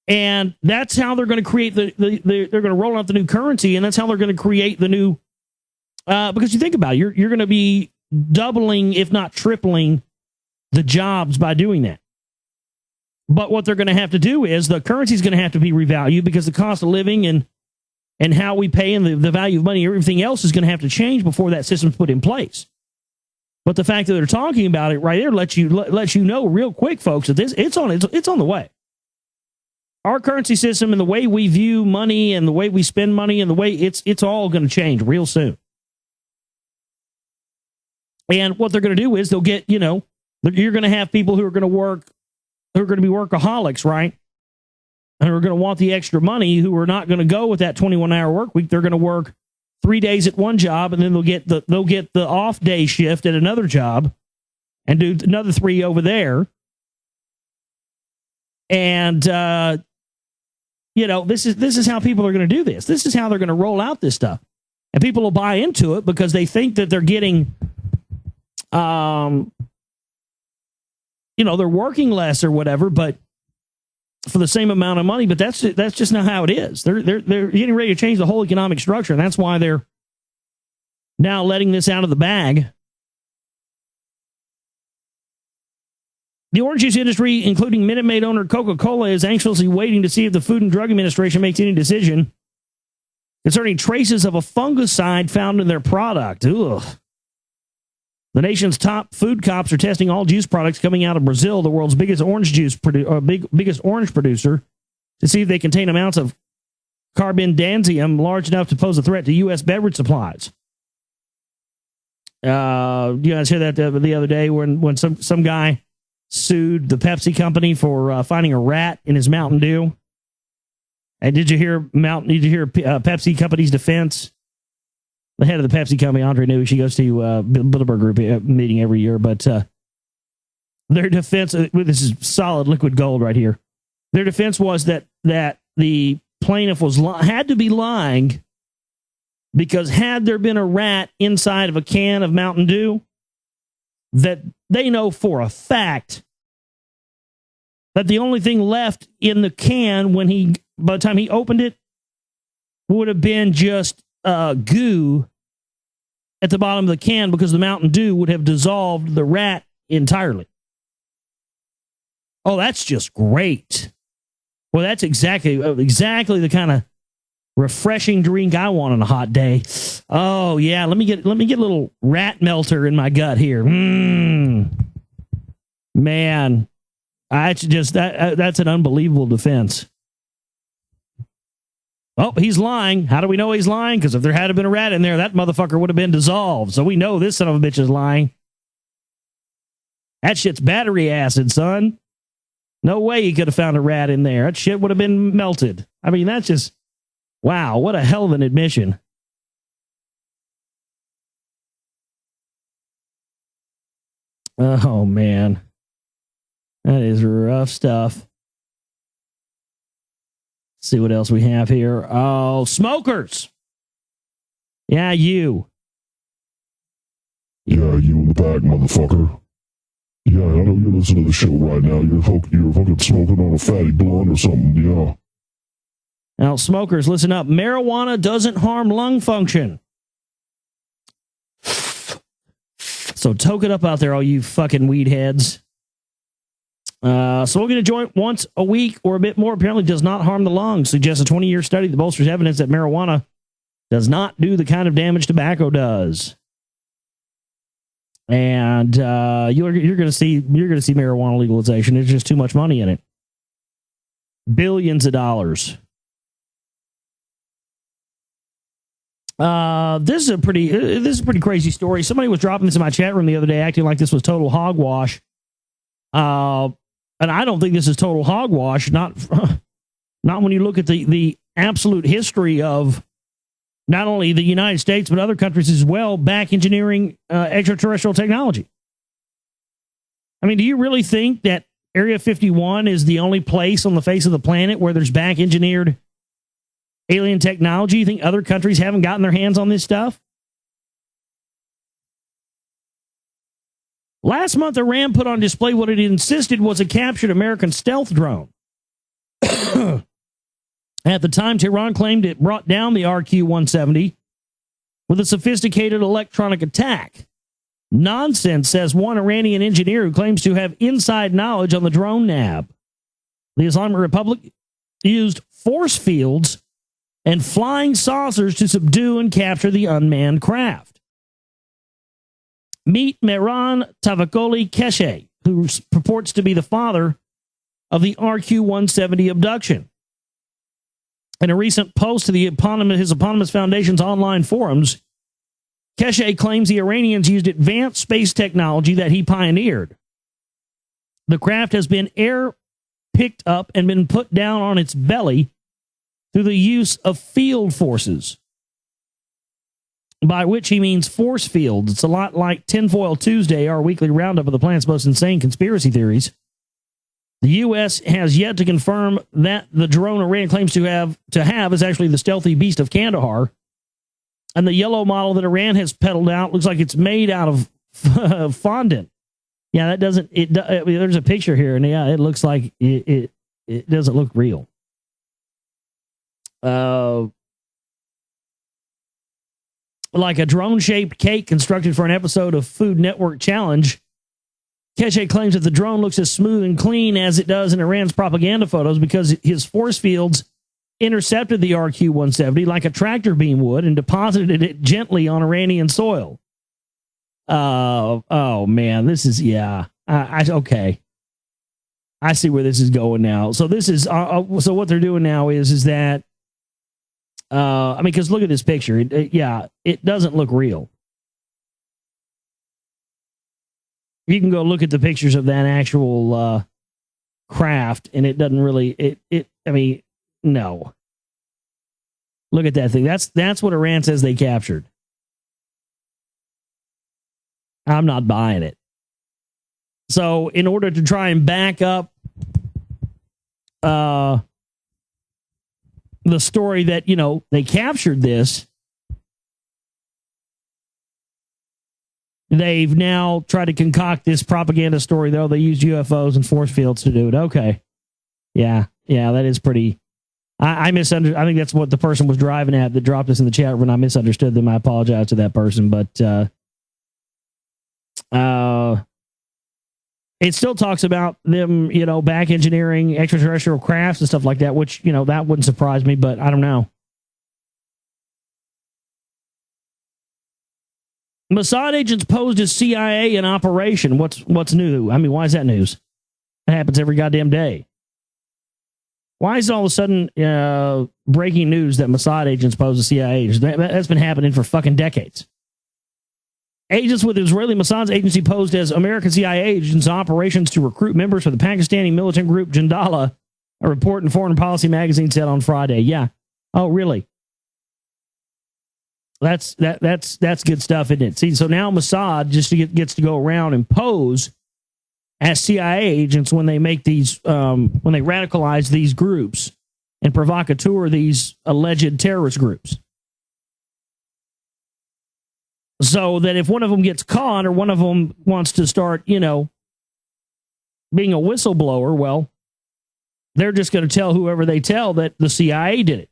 And that's how they're going to create they're going to roll out the new currency, and that's how they're going to create the new, because you think about it, you're going to be doubling, if not tripling, the jobs by doing that. But what they're going to have to do is the currency is going to have to be revalued, because the cost of living and how we pay and the value of money, everything else is going to have to change before that system's put in place. But the fact that they're talking about it right there lets you know real quick, folks, that it's on the way. our currency system and the way we view money and the way we spend money and the way it's all going to change real soon. And what they're going to do is they'll get, you're going to have people who are going to work, who are going to be workaholics, right? And who are going to want the extra money, who are not going to go with that 21-hour work week. They're going to work 3 days at one job, and then they'll get the off day shift at another job and do another 3 over there. And this is how people are going to do this. This is how they're going to roll out this stuff. And people will buy into it because they think that they're getting they're working less or whatever, but for the same amount of money. But that's just not how it is. They're getting ready to change the whole economic structure, and that's why they're now letting this out of the bag. The orange juice industry, including Minute Maid owner Coca-Cola, is anxiously waiting to see if the Food and Drug Administration makes any decision concerning traces of a fungicide found in their product. Ugh. The nation's top food cops are testing all juice products coming out of Brazil, the world's biggest orange biggest orange producer, to see if they contain amounts of carbendazim large enough to pose a threat to U.S. beverage supplies. You guys hear that the other day when some guy sued the Pepsi company for finding a rat in his Mountain Dew? And did you hear Pepsi company's defense? The head of the Pepsi company, Andre New, she goes to Bilderberg Group meeting every year, but their defense, this is solid liquid gold right here. Their defense was that the plaintiff had to be lying because had there been a rat inside of a can of Mountain Dew, that they know for a fact that the only thing left in the can by the time he opened it would have been just goo at the bottom of the can, because the Mountain Dew would have dissolved the rat entirely. Oh, that's just great. Well, that's exactly the kind of refreshing drink I want on a hot day. Oh yeah, let me get a little rat melter in my gut here. Man, that's an unbelievable defense. Oh, he's lying. How do we know he's lying? Because if there had been a rat in there, that motherfucker would have been dissolved. So we know this son of a bitch is lying. That shit's battery acid, son. No way he could have found a rat in there. That shit would have been melted. I mean, that's just, wow, what a hell of an admission. Oh, man. That is rough stuff. See what else we have here. Oh, smokers. Yeah, you. Yeah, you in the back, motherfucker. Yeah, I know you're listening to the show right now. You're fucking smoking on a fatty blunt or something, yeah. Now, smokers, listen up. Marijuana doesn't harm lung function. So toke it up out there, all you fucking weed heads. Smoking a joint once a week or a bit more apparently does not harm the lungs, suggests a 20-year study that bolsters evidence that marijuana does not do the kind of damage tobacco does. And you're going to see marijuana legalization. There's just too much money in it. Billions of dollars. This is a pretty crazy story. Somebody was dropping this in my chat room the other day, acting like this was total hogwash. And I don't think this is total hogwash. Not when you look at the absolute history of not only the United States, but other countries as well, back engineering extraterrestrial technology. I mean, do you really think that Area 51 is the only place on the face of the planet where there's back engineered alien technology? You think other countries haven't gotten their hands on this stuff? Last month, Iran put on display what it insisted was a captured American stealth drone. At the time, Tehran claimed it brought down the RQ-170 with a sophisticated electronic attack. Nonsense, says one Iranian engineer who claims to have inside knowledge on the drone nav. The Islamic Republic used force fields and flying saucers to subdue and capture the unmanned craft. Meet Mehran Tavakoli Keshe, who purports to be the father of the RQ-170 abduction. In a recent post to his eponymous foundation's online forums, Keshe claims the Iranians used advanced space technology that he pioneered. The craft has been picked up and been put down on its belly through the use of field forces, by which he means force fields. It's a lot like Tinfoil Tuesday, our weekly roundup of the planet's most insane conspiracy theories. The U.S. has yet to confirm that the drone Iran claims to have is actually the stealthy beast of Kandahar. And the yellow model that Iran has peddled out looks like it's made out of fondant. Yeah, that doesn't. There's a picture here, and yeah, it looks like it doesn't look real. Like a drone-shaped cake constructed for an episode of Food Network Challenge, Keshe claims that the drone looks as smooth and clean as it does in Iran's propaganda photos because his force fields intercepted the RQ-170 like a tractor beam would and deposited it gently on Iranian soil. Oh man, this is, yeah. Okay. I see where this is going now. So this is, so what they're doing now is that, I mean, because look at this picture. It doesn't look real. You can go look at the pictures of that actual craft, and it doesn't really. I mean, no. Look at that thing. That's what Iran says they captured. I'm not buying it. So, in order to try and back up the story that, you know, they captured this, they've now tried to concoct this propaganda story, though. They used UFOs and force fields to do it. Okay. Yeah, that is pretty... I misunderstood. I think that's what the person was driving at that dropped us in the chat room. I misunderstood them. I apologize to that person, but it still talks about them, you know, back engineering extraterrestrial crafts and stuff like that, which, you know, that wouldn't surprise me, but I don't know. Mossad agents posed as CIA in operation. What's new? I mean, why is that news? That happens every goddamn day. Why is it all of a sudden breaking news that Mossad agents pose as CIA agents? That's been happening for fucking decades. Agents with Israeli Mossad's agency posed as American CIA agents in operations to recruit members for the Pakistani militant group Jandala, a report in Foreign Policy magazine said on Friday. Yeah. Oh, really? That's good stuff, isn't it? See, so now Mossad just gets to go around and pose as CIA agents when they make these, when they radicalize these groups and provocateur these alleged terrorist groups. So that if one of them gets caught or one of them wants to start, you know, being a whistleblower, well, they're just going to tell whoever they tell that the CIA did it.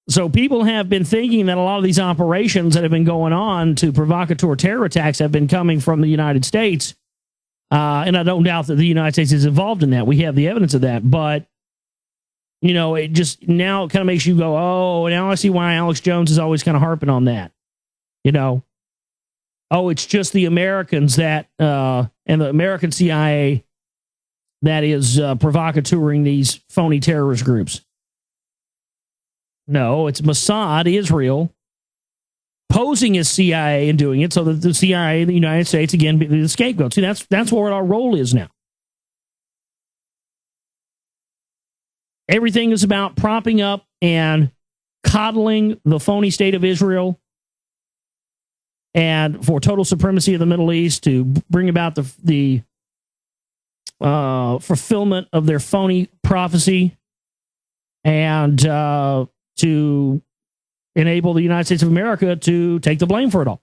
So people have been thinking that a lot of these operations that have been going on to provocateur terror attacks have been coming from the United States. And I don't doubt that the United States is involved in that. We have the evidence of that. But, you know, it just now kind of makes you go, oh, now I see why Alex Jones is always kind of harping on that. You know, oh, it's just the Americans that, and the American CIA that is provocateuring these phony terrorist groups. No, it's Mossad, Israel, posing as CIA and doing it so that the CIA and the United States, again, be the scapegoat. See, that's what our role is now. Everything is about propping up and coddling the phony state of Israel and for total supremacy of the Middle East to bring about the fulfillment of their phony prophecy and to enable the United States of America to take the blame for it all.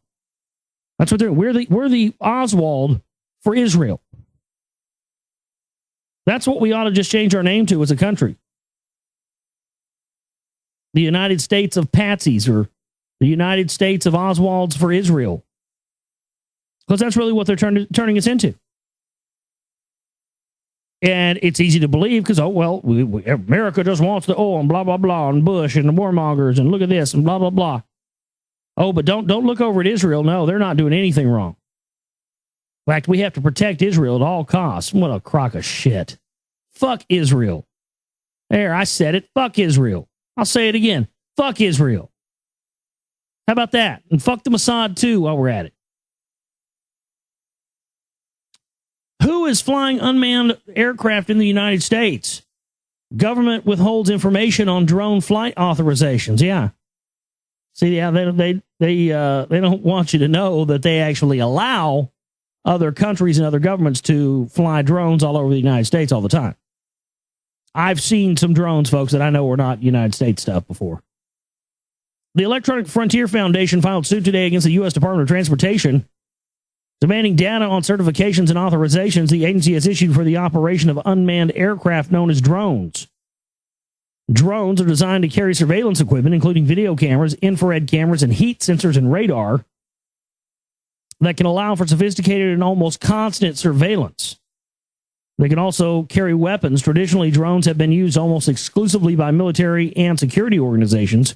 That's what they're doing. We're the Oswald for Israel. That's what we ought to just change our name to as a country. The United States of Patsies, or the United States of Oswalds for Israel. Because that's really what they're turning us into. And it's easy to believe because, oh, well, America just wants the oil and blah, blah, blah, and Bush and the warmongers and look at this and blah, blah, blah. Oh, but don't look over at Israel. No, they're not doing anything wrong. In fact, we have to protect Israel at all costs. What a crock of shit. Fuck Israel. There, I said it. Fuck Israel. I'll say it again. Fuck Israel. How about that? And fuck the Mossad too while we're at it. Who is flying unmanned aircraft in the United States? Government withholds information on drone flight authorizations. Yeah. See, yeah, they don't want you to know that they actually allow other countries and other governments to fly drones all over the United States all the time. I've seen some drones, folks, that I know were not United States stuff before. The Electronic Frontier Foundation filed suit today against the U.S. Department of Transportation, demanding data on certifications and authorizations the agency has issued for the operation of unmanned aircraft known as drones. Drones are designed to carry surveillance equipment, including video cameras, infrared cameras, and heat sensors and radar that can allow for sophisticated and almost constant surveillance. They can also carry weapons. Traditionally, drones have been used almost exclusively by military and security organizations.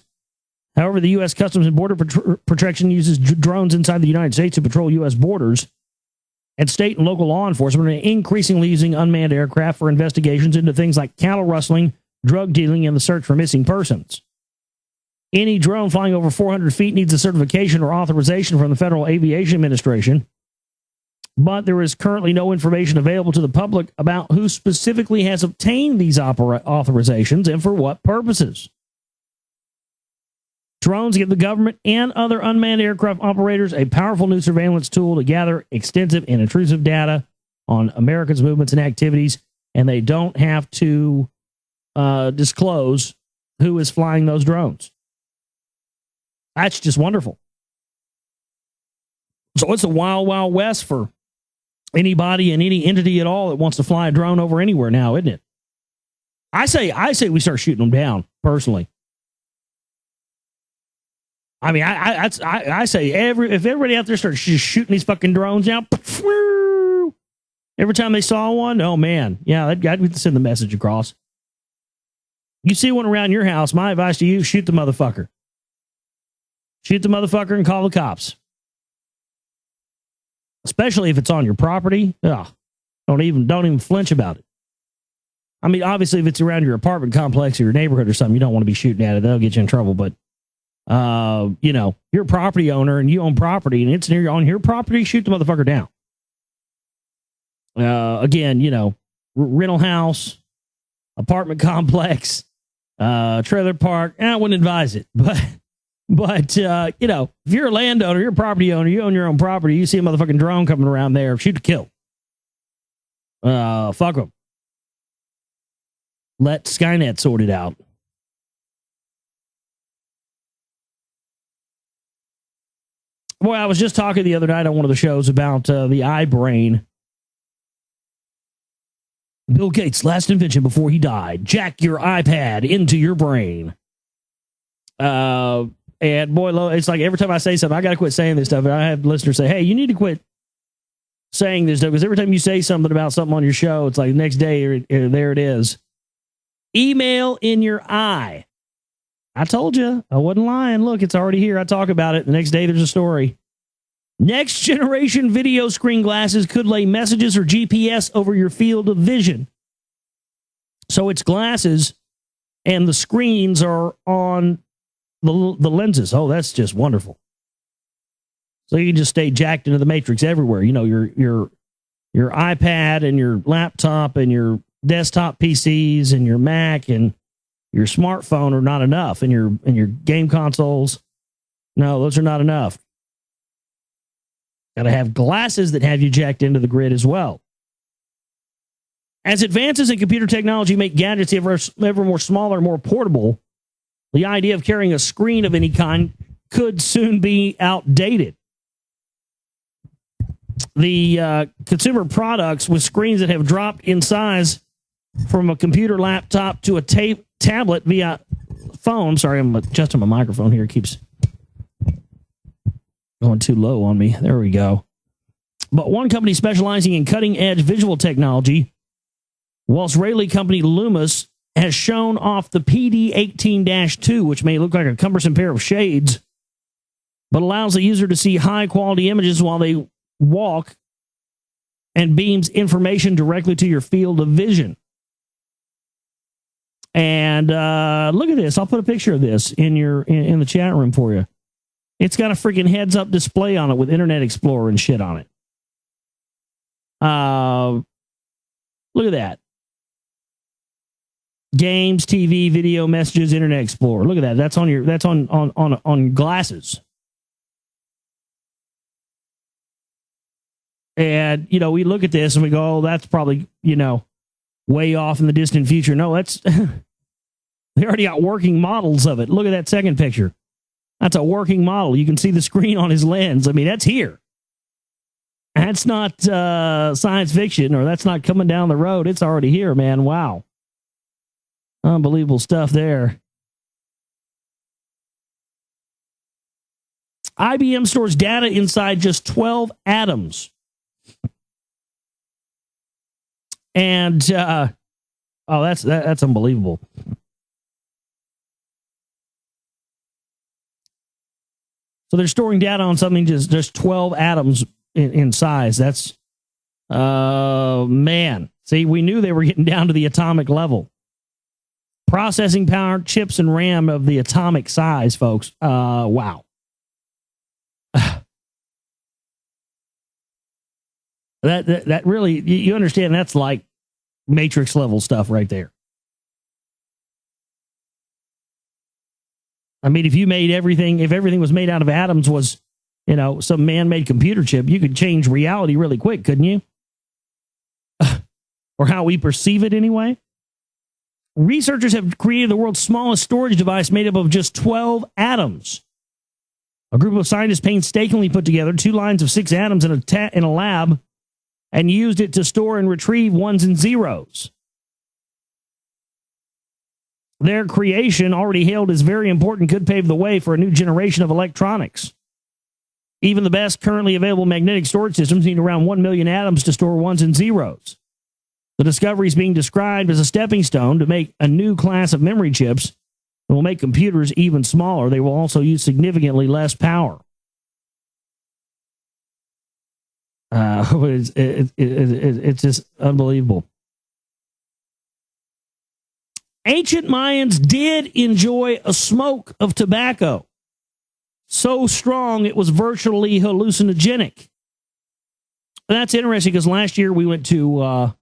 However, the U.S. Customs and Border Protection uses drones inside the United States to patrol U.S. borders, and state and local law enforcement are increasingly using unmanned aircraft for investigations into things like cattle rustling, drug dealing, and the search for missing persons. Any drone flying over 400 feet needs a certification or authorization from the Federal Aviation Administration, but there is currently no information available to the public about who specifically has obtained these authorizations and for what purposes. Drones give the government and other unmanned aircraft operators a powerful new surveillance tool to gather extensive and intrusive data on Americans' movements and activities, and they don't have to disclose who is flying those drones. That's just wonderful. So it's a wild, wild west for anybody and any entity at all that wants to fly a drone over anywhere now, isn't it? I say we start shooting them down, personally. I mean, I say if everybody out there starts just shooting these fucking drones down, every time they saw one, oh man, yeah, I'd send the message across. You see one around your house, my advice to you, shoot the motherfucker. Shoot the motherfucker and call the cops. Especially if it's on your property. Ugh, don't even flinch about it. I mean, obviously, if it's around your apartment complex or your neighborhood or something, you don't want to be shooting at it. That'll get you in trouble. But, you're a property owner and you own property and it's on your property, shoot the motherfucker down. Again, rental house, apartment complex, trailer park. I wouldn't advise it. But if you're a landowner, you're a property owner, you own your own property, you see a motherfucking drone coming around there, shoot to kill. Fuck them. Let Skynet sort it out. Boy, I was just talking the other night on one of the shows about the iBrain. Bill Gates' last invention before he died. Jack your iPad into your brain. And boy, it's like every time I say something, I got to quit saying this stuff. And I have listeners say, hey, you need to quit saying this stuff. Because every time you say something about something on your show, it's like the next day, there it is. Email in your eye. I told you. I wasn't lying. Look, it's already here. I talk about it. The next day, there's a story. Next generation video screen glasses could lay messages or GPS over your field of vision. So it's glasses and the screens are on the lenses. Oh, that's just wonderful. So you can just stay jacked into the matrix everywhere. Your iPad and your laptop and your desktop PCs and your Mac and your smartphone are not enough, and your game consoles. No, those are not enough. Got to have glasses that have you jacked into the grid as well. As advances in computer technology make gadgets ever more smaller, more portable, the idea of carrying a screen of any kind could soon be outdated. The consumer products with screens that have dropped in size from a computer laptop to a tablet via phone. I'm sorry, I'm adjusting my microphone here. It keeps going too low on me. There we go. But one company specializing in cutting-edge visual technology, whilst Rayleigh company Loomis, has shown off the PD-18-2, which may look like a cumbersome pair of shades, but allows the user to see high-quality images while they walk and beams information directly to your field of vision. And look at this. I'll put a picture of this in in the chat room for you. It's got a freaking heads-up display on it with Internet Explorer and shit on it. Look at that. Games, TV, video, messages, Internet Explorer. Look at that. That's on glasses. And, you know, we look at this and we go, oh, that's probably, you know, way off in the distant future. No, that's, they already got working models of it. Look at that second picture. That's a working model. You can see the screen on his lens. I mean, that's here. That's not science fiction, or that's not coming down the road. It's already here, man. Wow. Unbelievable stuff there. IBM stores data inside just 12 atoms. And, that's unbelievable. So they're storing data on something just 12 atoms in size. That's, man. See, we knew they were getting down to the atomic level. Processing power, chips, and RAM of the atomic size, folks. Wow. That really, you understand, that's like Matrix level stuff right there. I mean, if everything was made out of atoms, was, you know, some man-made computer chip, you could change reality really quick, couldn't you? Or how we perceive it anyway. Researchers have created the world's smallest storage device made up of just 12 atoms. A group of scientists painstakingly put together 2 lines of 6 atoms in a lab and used it to store and retrieve ones and zeros. Their creation, already hailed as very important, could pave the way for a new generation of electronics. Even the best currently available magnetic storage systems need around 1 million atoms to store ones and zeros. The discovery is being described as a stepping stone to make a new class of memory chips that will make computers even smaller. They will also use significantly less power. It's just unbelievable. Ancient Mayans did enjoy a smoke of tobacco, so strong it was virtually hallucinogenic. That's interesting because last year we went to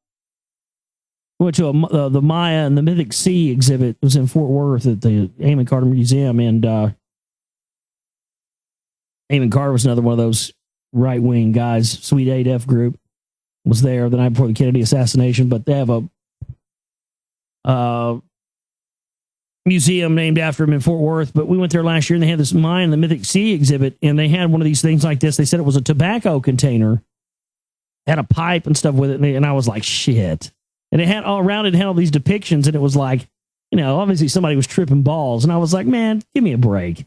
the Maya and the Mythic Sea exhibit. It was in Fort Worth at the Amon Carter Museum, and Amon Carter was another one of those right-wing guys. Sweet 8F group was there the night before the Kennedy assassination, but they have a museum named after him in Fort Worth. But we went there last year, and they had this Maya and the Mythic Sea exhibit, and they had one of these things like this. They said it was a tobacco container, had a pipe and stuff with it, and I was like, shit. And it had all around it, had all these depictions, and it was like, you know, obviously somebody was tripping balls, and I was like, man, give me a break.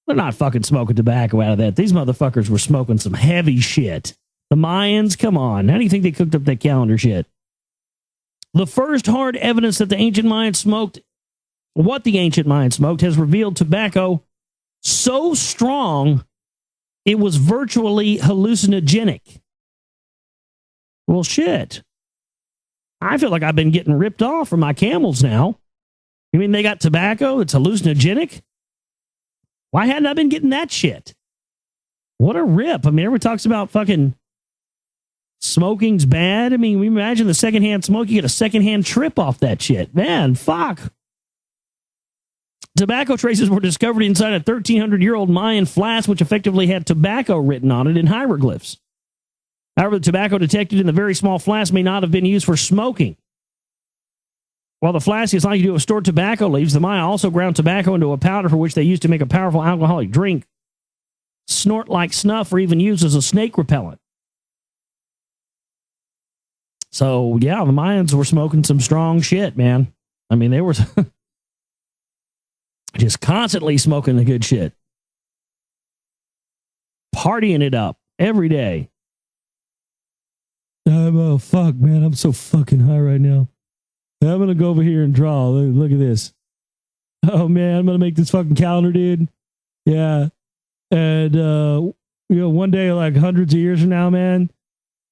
They're not fucking smoking tobacco out of that. These motherfuckers were smoking some heavy shit. The Mayans, come on. How do you think they cooked up that calendar shit? The first hard evidence that the ancient Mayans smoked, what the ancient Mayans smoked, has revealed tobacco so strong it was virtually hallucinogenic. Well, shit. I feel like I've been getting ripped off from my Camels now. You mean they got tobacco that's hallucinogenic? Why hadn't I been getting that shit? What a rip. I mean, everyone talks about fucking smoking's bad. I mean, we imagine the secondhand smoke, you get a secondhand trip off that shit. Man, fuck. Tobacco traces were discovered inside a 1,300-year-old Mayan flask, which effectively had tobacco written on it in hieroglyphs. However, the tobacco detected in the very small flask may not have been used for smoking. While the flask is likely to have stored tobacco leaves, the Maya also ground tobacco into a powder for which they used to make a powerful alcoholic drink, snort like snuff, or even used as a snake repellent. So, yeah, the Mayans were smoking some strong shit, man. I mean, they were just constantly smoking the good shit. Partying it up every day. Oh, fuck, man. I'm so fucking high right now. I'm going to go over here and draw. Look at this. Oh, man, I'm going to make this fucking calendar, dude. Yeah. And, one day, like hundreds of years from now, man,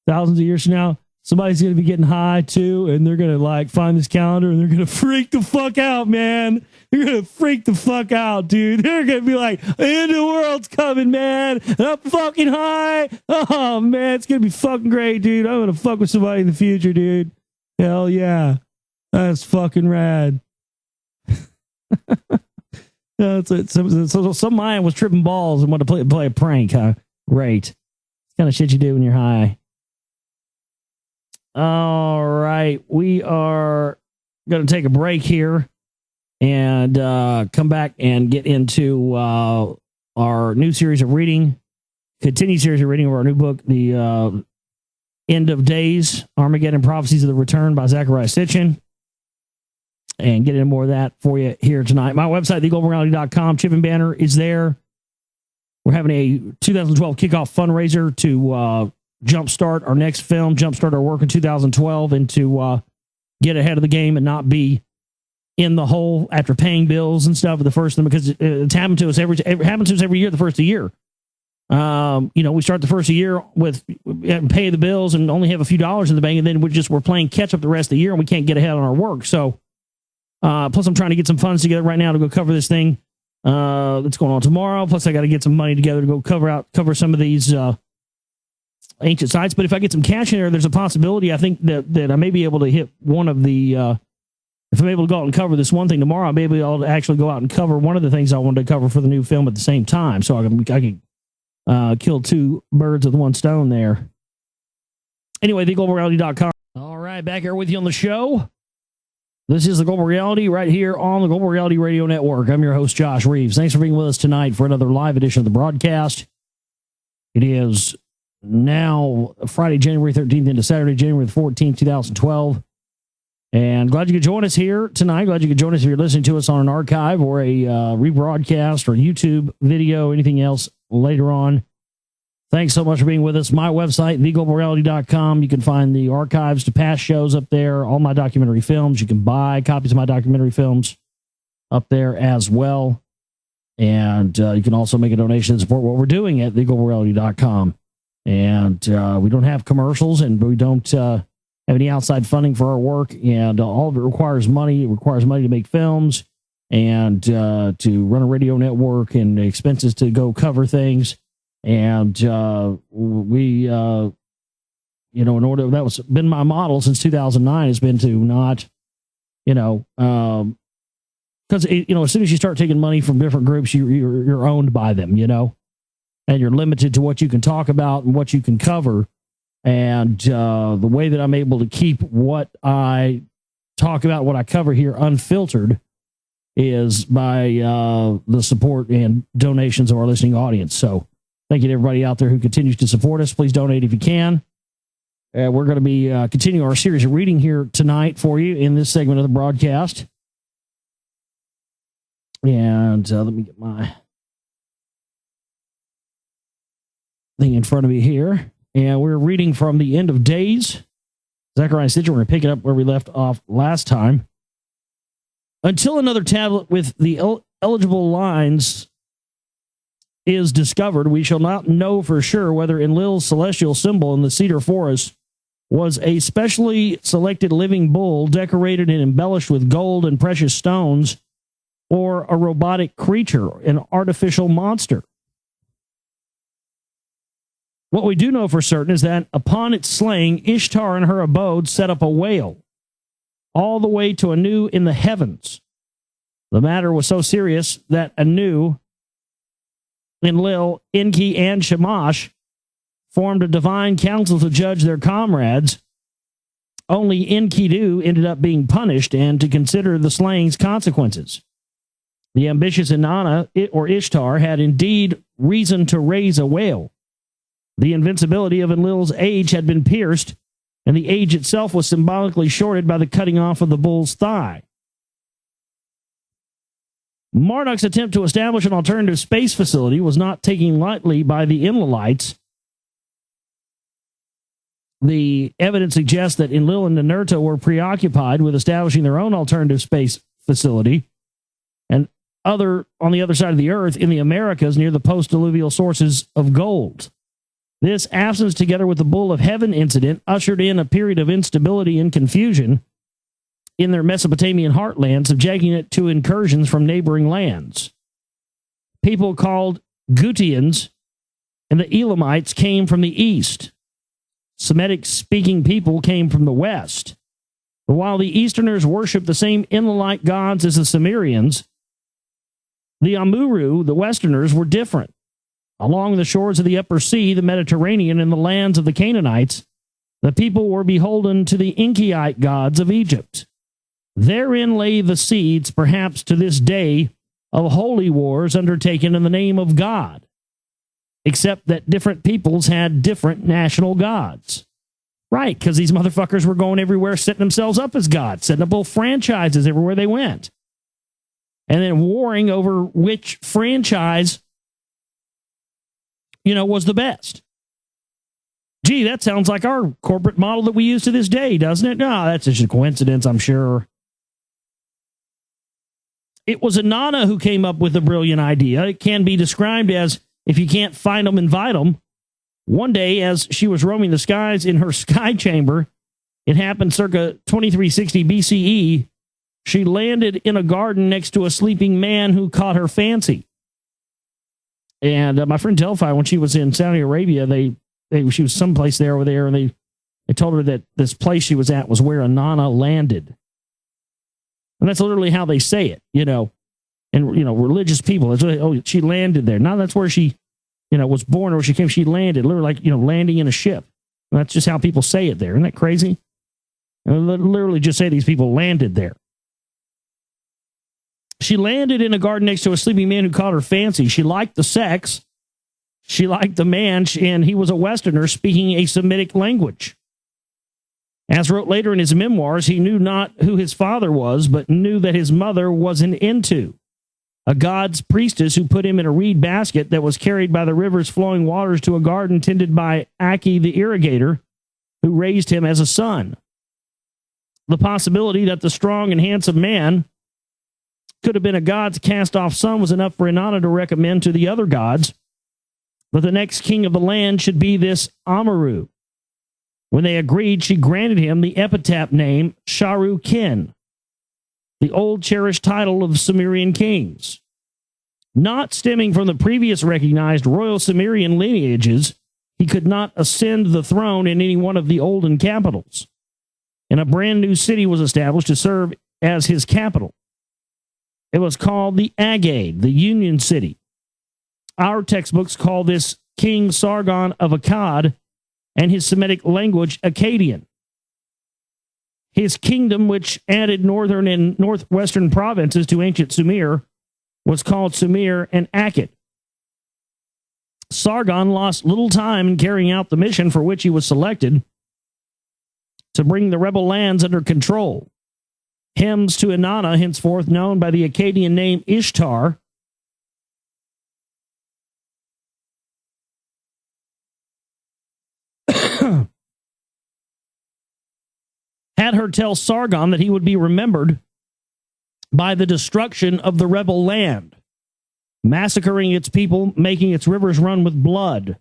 thousands of years from now, somebody's going to be getting high too, and they're going to like find this calendar and they're going to freak the fuck out, man. They're going to freak the fuck out, dude. They're going to be like, the end of the world's coming, man. And I'm fucking high. Oh, man, it's going to be fucking great, dude. I'm going to fuck with somebody in the future, dude. Hell yeah. That's fucking rad. So some man was tripping balls and wanted to play a prank, huh? Great. It's kind of shit you do when you're high. All right. We are going to take a break here and come back and get into our new series of reading, continued series of reading of our new book, The End of Days, Armageddon Prophecies of the Return by Zachariah Sitchin. And get into more of that for you here tonight. My website, theglobalreality.com. Chip and Banner is there. We're having a 2012 kickoff fundraiser to jumpstart our next film, jumpstart our work in 2012, and to get ahead of the game and not be in the hole after paying bills and stuff with the first one, because it's happened to us every year, the first of the year. We start the first of the year with pay the bills and only have a few dollars in the bank, and then we're playing catch up the rest of the year, and we can't get ahead on our work. So, plus I'm trying to get some funds together right now to go cover this thing that's going on tomorrow. Plus I got to get some money together to go cover some of these ancient sites. But if I get some cash in there, there's a possibility, I think, that I may be able to hit one of the if I'm able to go out and cover this one thing tomorrow, I may be able to actually go out and cover one of the things I wanted to cover for the new film at the same time. So I can kill two birds with one stone there. Anyway, theglobalreality.com. All right, back here with you on the show. This is The Global Reality right here on the Global Reality Radio Network. I'm your host, Josh Reeves. Thanks for being with us tonight for another live edition of the broadcast. It is now Friday, January 13th into Saturday, January 14th, 2012. And glad you could join us here tonight. Glad you could join us if you're listening to us on an archive or a rebroadcast or YouTube video, anything else later on. Thanks so much for being with us. My website, theglobalreality.com. You can find the archives to past shows up there, all my documentary films. You can buy copies of my documentary films up there as well. And you can also make a donation to support what we're doing at theglobalreality.com. And we don't have commercials, and we don't have any outside funding for our work. And all of it requires money. It requires money to make films and to run a radio network and expenses to go cover things. And we, in order, that was been my model since 2009, has been to not, because, as soon as you start taking money from different groups, you're owned by them, and you're limited to what you can talk about and what you can cover. And the way that I'm able to keep what I talk about, what I cover here unfiltered, is by the support and donations of our listening audience. So, thank you to everybody out there who continues to support us. Please donate if you can. We're going to be continuing our series of reading here tonight for you in this segment of the broadcast. And let me get my thing in front of me here. And we're reading from The End of Days. Zachariah Sitchin, we're going to pick it up where we left off last time. Until another tablet with the eligible lines is discovered, we shall not know for sure whether Enlil's celestial symbol in the cedar forest was a specially selected living bull decorated and embellished with gold and precious stones, or a robotic creature, an artificial monster. What we do know for certain is that upon its slaying, Ishtar in her abode set up a whale, all the way to Anu in the heavens. The matter was so serious that Anu, Enlil, Enki, and Shamash formed a divine council to judge their comrades. Only Enkidu ended up being punished and to consider the slaying's consequences. The ambitious Inanna, or Ishtar, had indeed reason to raise a whale. The invincibility of Enlil's age had been pierced, and the age itself was symbolically shorted by the cutting off of the bull's thigh. Marduk's attempt to establish an alternative space facility was not taken lightly by the Enlilites. The evidence suggests that Enlil and Ninurta were preoccupied with establishing their own alternative space facility, and on the other side of the earth, in the Americas, near the post-diluvial sources of gold. This absence, together with the Bull of Heaven incident, ushered in a period of instability and confusion in their Mesopotamian heartland, subjecting it to incursions from neighboring lands. People called Gutians and the Elamites came from the east. Semitic-speaking people came from the west. But while the Easterners worshiped the same inland gods as the Sumerians, the Amuru, the Westerners, were different. Along the shores of the Upper Sea, the Mediterranean, and the lands of the Canaanites, the people were beholden to the Enkiite gods of Egypt. Therein lay the seeds, perhaps to this day, of holy wars undertaken in the name of God, except that different peoples had different national gods. Right, because these motherfuckers were going everywhere, setting themselves up as gods, setting up little franchises everywhere they went, and then warring over which franchise, was the best. Gee, that sounds like our corporate model that we use to this day, doesn't it? No, that's just a coincidence, I'm sure. It was Inanna who came up with a brilliant idea. It can be described as, if you can't find them, invite them. One day, as she was roaming the skies in her sky chamber, it happened circa 2360 BCE, she landed in a garden next to a sleeping man who caught her fancy. And my friend Delphi, when she was in Saudi Arabia, she was someplace over there, and they told her that this place she was at was where Inanna landed. And that's literally how they say it, And, religious people, she landed there. Now that's where she, was born, or she came, she landed, literally like, landing in a ship. And that's just how people say it there. Isn't that crazy? And literally just say these people landed there. She landed in a garden next to a sleeping man who caught her fancy. She liked the sex. She liked the man, and he was a Westerner speaking a Semitic language. As wrote later in his memoirs, he knew not who his father was, but knew that his mother was an Entu, a god's priestess who put him in a reed basket that was carried by the river's flowing waters to a garden tended by Aki the irrigator, who raised him as a son. The possibility that the strong and handsome man could have been a god's cast-off son was enough for Inanna to recommend to the other gods that the next king of the land should be this Amaru. When they agreed, she granted him the epitaph name Sharu Kin, the old cherished title of the Sumerian kings. Not stemming from the previous recognized royal Sumerian lineages, he could not ascend the throne in any one of the olden capitals, and a brand new city was established to serve as his capital. It was called the Agade, the Union City. Our textbooks call this King Sargon of Akkad, and his Semitic language Akkadian. His kingdom, which added northern and northwestern provinces to ancient Sumer, was called Sumer and Akkad. Sargon lost little time in carrying out the mission for which he was selected, to bring the rebel lands under control. Hymns to Inanna, henceforth known by the Akkadian name Ishtar, had her tell Sargon that he would be remembered by the destruction of the rebel land, massacring its people, making its rivers run with blood.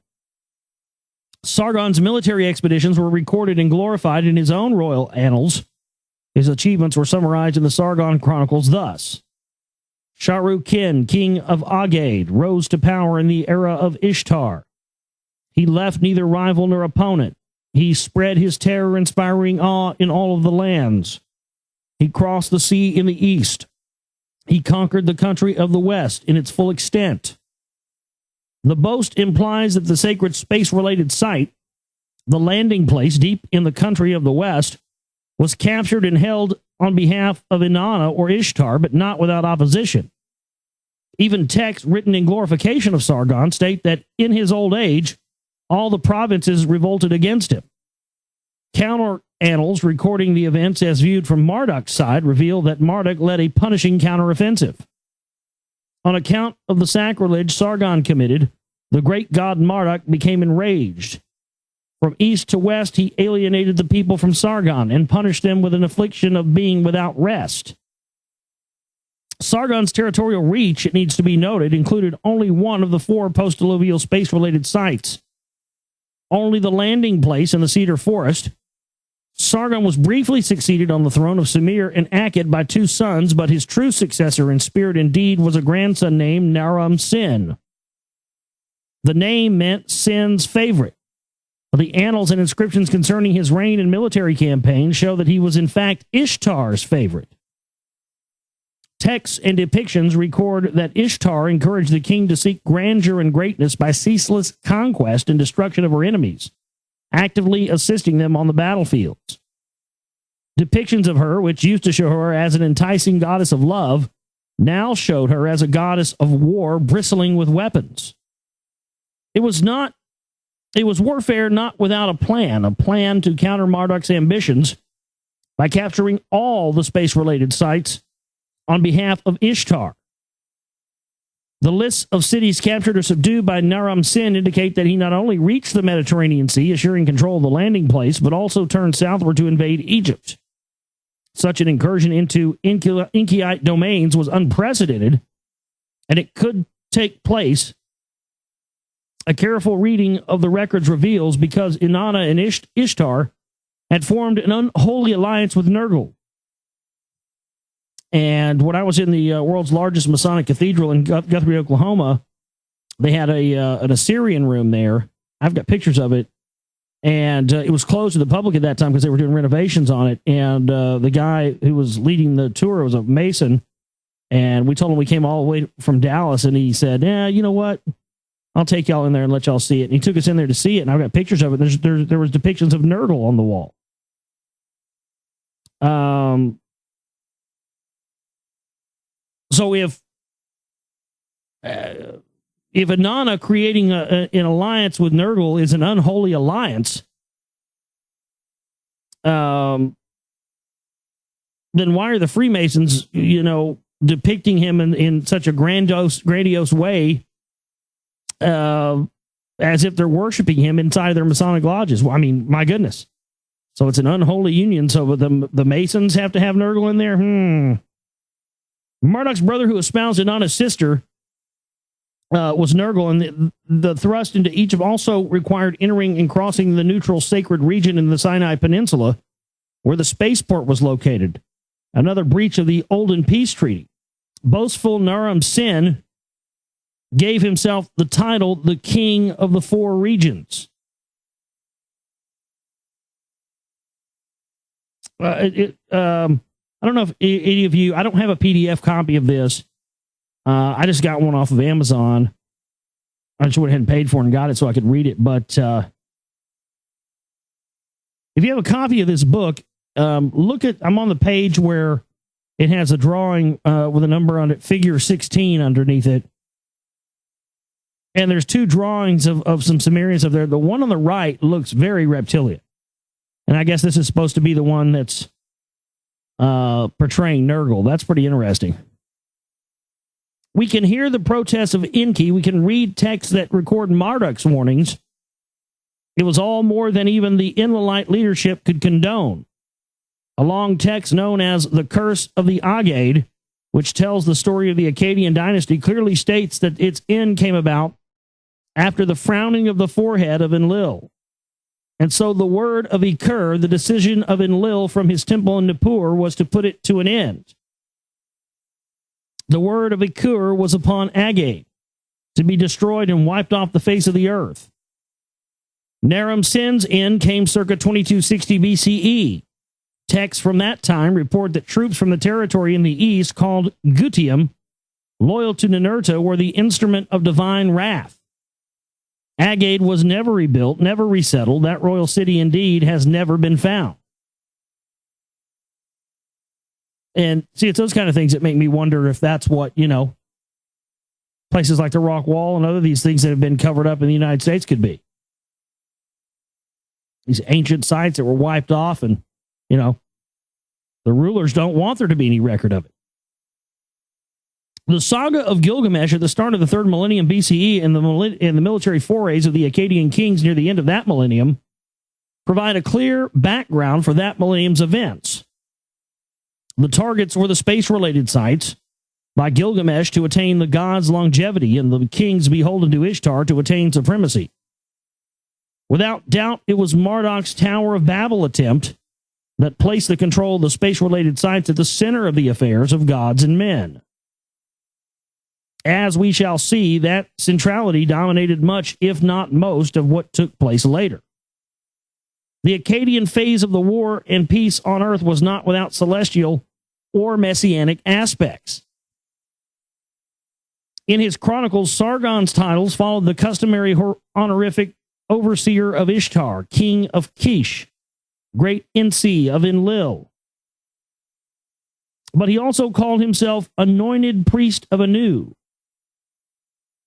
Sargon's military expeditions were recorded and glorified in his own royal annals. His achievements were summarized in the Sargon Chronicles thus: Sharu Kin, king of Agade, rose to power in the era of Ishtar. He left neither rival nor opponent. He spread his terror-inspiring awe in all of the lands. He crossed the sea in the east. He conquered the country of the west in its full extent. The boast implies that the sacred space-related site, the landing place deep in the country of the west, was captured and held on behalf of Inanna or Ishtar, but not without opposition. Even texts written in glorification of Sargon state that in his old age, all the provinces revolted against him. Counter annals recording the events as viewed from Marduk's side reveal that Marduk led a punishing counteroffensive. On account of the sacrilege Sargon committed, the great god Marduk became enraged. From east to west, he alienated the people from Sargon and punished them with an affliction of being without rest. Sargon's territorial reach, it needs to be noted, included only one of the 4 post-diluvial space-related sites. only the landing place in the cedar forest. Sargon was briefly succeeded on the throne of Sumir and Akkad by two sons, but his true successor in spirit and deed was a grandson named Naram-Sin. The name meant Sin's favorite. The annals and inscriptions concerning his reign and military campaigns show that he was in fact Ishtar's favorite. Texts and depictions record that Ishtar encouraged the king to seek grandeur and greatness by ceaseless conquest and destruction of her enemies, actively assisting them on the battlefields. Depictions of her, which used to show her as an enticing goddess of love, now showed her as a goddess of war bristling with weapons. It was warfare not without a plan to counter Marduk's ambitions by capturing all the space-related sites on behalf of Ishtar. The lists of cities captured or subdued by Naram-Sin indicate that he not only reached the Mediterranean Sea, assuring control of the landing place, but also turned southward to invade Egypt. Such an incursion into Incaite domains was unprecedented, and it could take place. A careful reading of the records reveals because Inanna and Ishtar had formed an unholy alliance with Nergal. And when I was in the world's largest Masonic cathedral in Guthrie, Oklahoma, they had an Assyrian room there. I've got pictures of it. And it was closed to the public at that time because they were doing renovations on it. And the guy who was leading the tour was a Mason. And we told him we came all the way from Dallas. And he said, yeah, you know what? I'll take y'all in there and let y'all see it. And he took us in there to see it. And I've got pictures of it. There was depictions of Nergal on the wall. So if Inanna creating an alliance with Nergal is an unholy alliance, then why are the Freemasons, depicting him in such a grandiose way, as if they're worshiping him inside of their Masonic lodges? Well, I mean, my goodness. So it's an unholy union. So the Masons have to have Nergal in there? Marduk's brother, who espoused Inanna's sister, was Nergal, and the thrust into Egypt also required entering and crossing the neutral sacred region in the Sinai Peninsula, where the spaceport was located, another breach of the Olden Peace Treaty. Boastful Naram-Sin gave himself the title the King of the Four Regions. I don't know if any of you, I don't have a PDF copy of this. I just got one off of Amazon. I just went ahead and paid for it and got it so I could read it. But if you have a copy of this book, I'm on the page where it has a drawing with a number on it, figure 16 underneath it. And there's two drawings of some Sumerians up there. The one on the right looks very reptilian. And I guess this is supposed to be the one that's portraying Nergal. That's pretty interesting. We can hear the protests of Enki. We can read texts that record Marduk's warnings. It was all more than even the Enlilite leadership could condone. A long text known as the Curse of the Agade, which tells the story of the Akkadian dynasty, clearly states that its end came about after the frowning of the forehead of Enlil. And so the word of Ikur, the decision of Enlil from his temple in Nippur, was to put it to an end. The word of Ikur was upon Agade, to be destroyed and wiped off the face of the earth. Naram-Sin's end came circa 2260 BCE. Texts from that time report that troops from the territory in the east, called Gutium, loyal to Ninurta, were the instrument of divine wrath. Agade was never rebuilt, never resettled. That royal city, indeed, has never been found. And see, it's those kind of things that make me wonder if that's what, places like the Rock Wall and other these things that have been covered up in the United States could be. These ancient sites that were wiped off, and, the rulers don't want there to be any record of it. The saga of Gilgamesh at the start of the 3rd millennium BCE and the military forays of the Akkadian kings near the end of that millennium provide a clear background for that millennium's events. The targets were the space-related sites by Gilgamesh to attain the god's longevity and the kings beholden to Ishtar to attain supremacy. Without doubt, it was Marduk's Tower of Babel attempt that placed the control of the space-related sites at the center of the affairs of gods and men. As we shall see, that centrality dominated much, if not most, of what took place later. The Akkadian phase of the war and peace on Earth was not without celestial or messianic aspects. In his chronicles, Sargon's titles followed the customary honorific overseer of Ishtar, king of Kish, great Ensi of Enlil. But he also called himself anointed priest of Anu.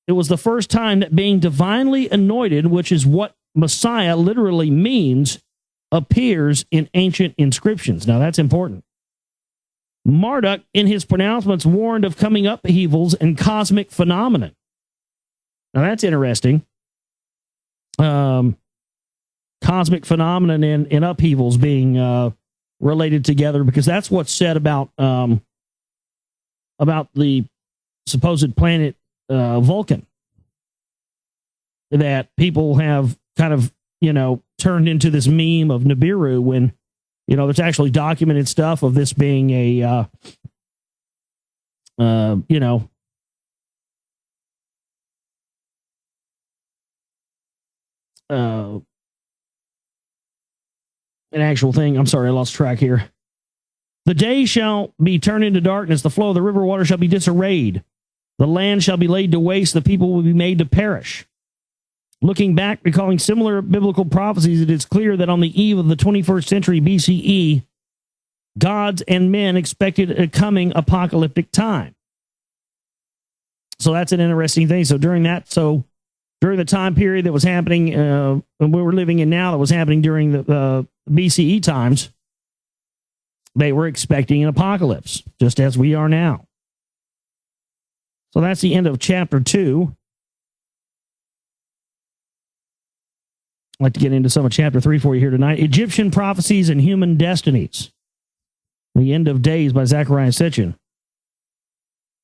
It was the first time that being divinely anointed, which is what Messiah literally means, appears in ancient inscriptions. Now, that's important. Marduk, in his pronouncements, warned of coming upheavals and cosmic phenomenon. Now, that's interesting. Cosmic phenomenon and upheavals being related together, because that's what's said about the supposed planet Vulcan, that people have kind of, turned into this meme of Nibiru, when, there's actually documented stuff of this being a, an actual thing. I'm sorry, I lost track here. The day shall be turned into darkness, the flow of the river water shall be disarrayed, the land shall be laid to waste, the people will be made to perish. Looking back, recalling similar biblical prophecies, it is clear that on the eve of the 21st century BCE, gods and men expected a coming apocalyptic time. So that's an interesting thing. So during the time period that was happening, we were living in now, that was happening during the BCE times, they were expecting an apocalypse, just as we are now. So that's the end of chapter 2. I'd like to get into some of chapter 3 for you here tonight. Egyptian Prophecies and Human Destinies. The End of Days by Zechariah Sitchin.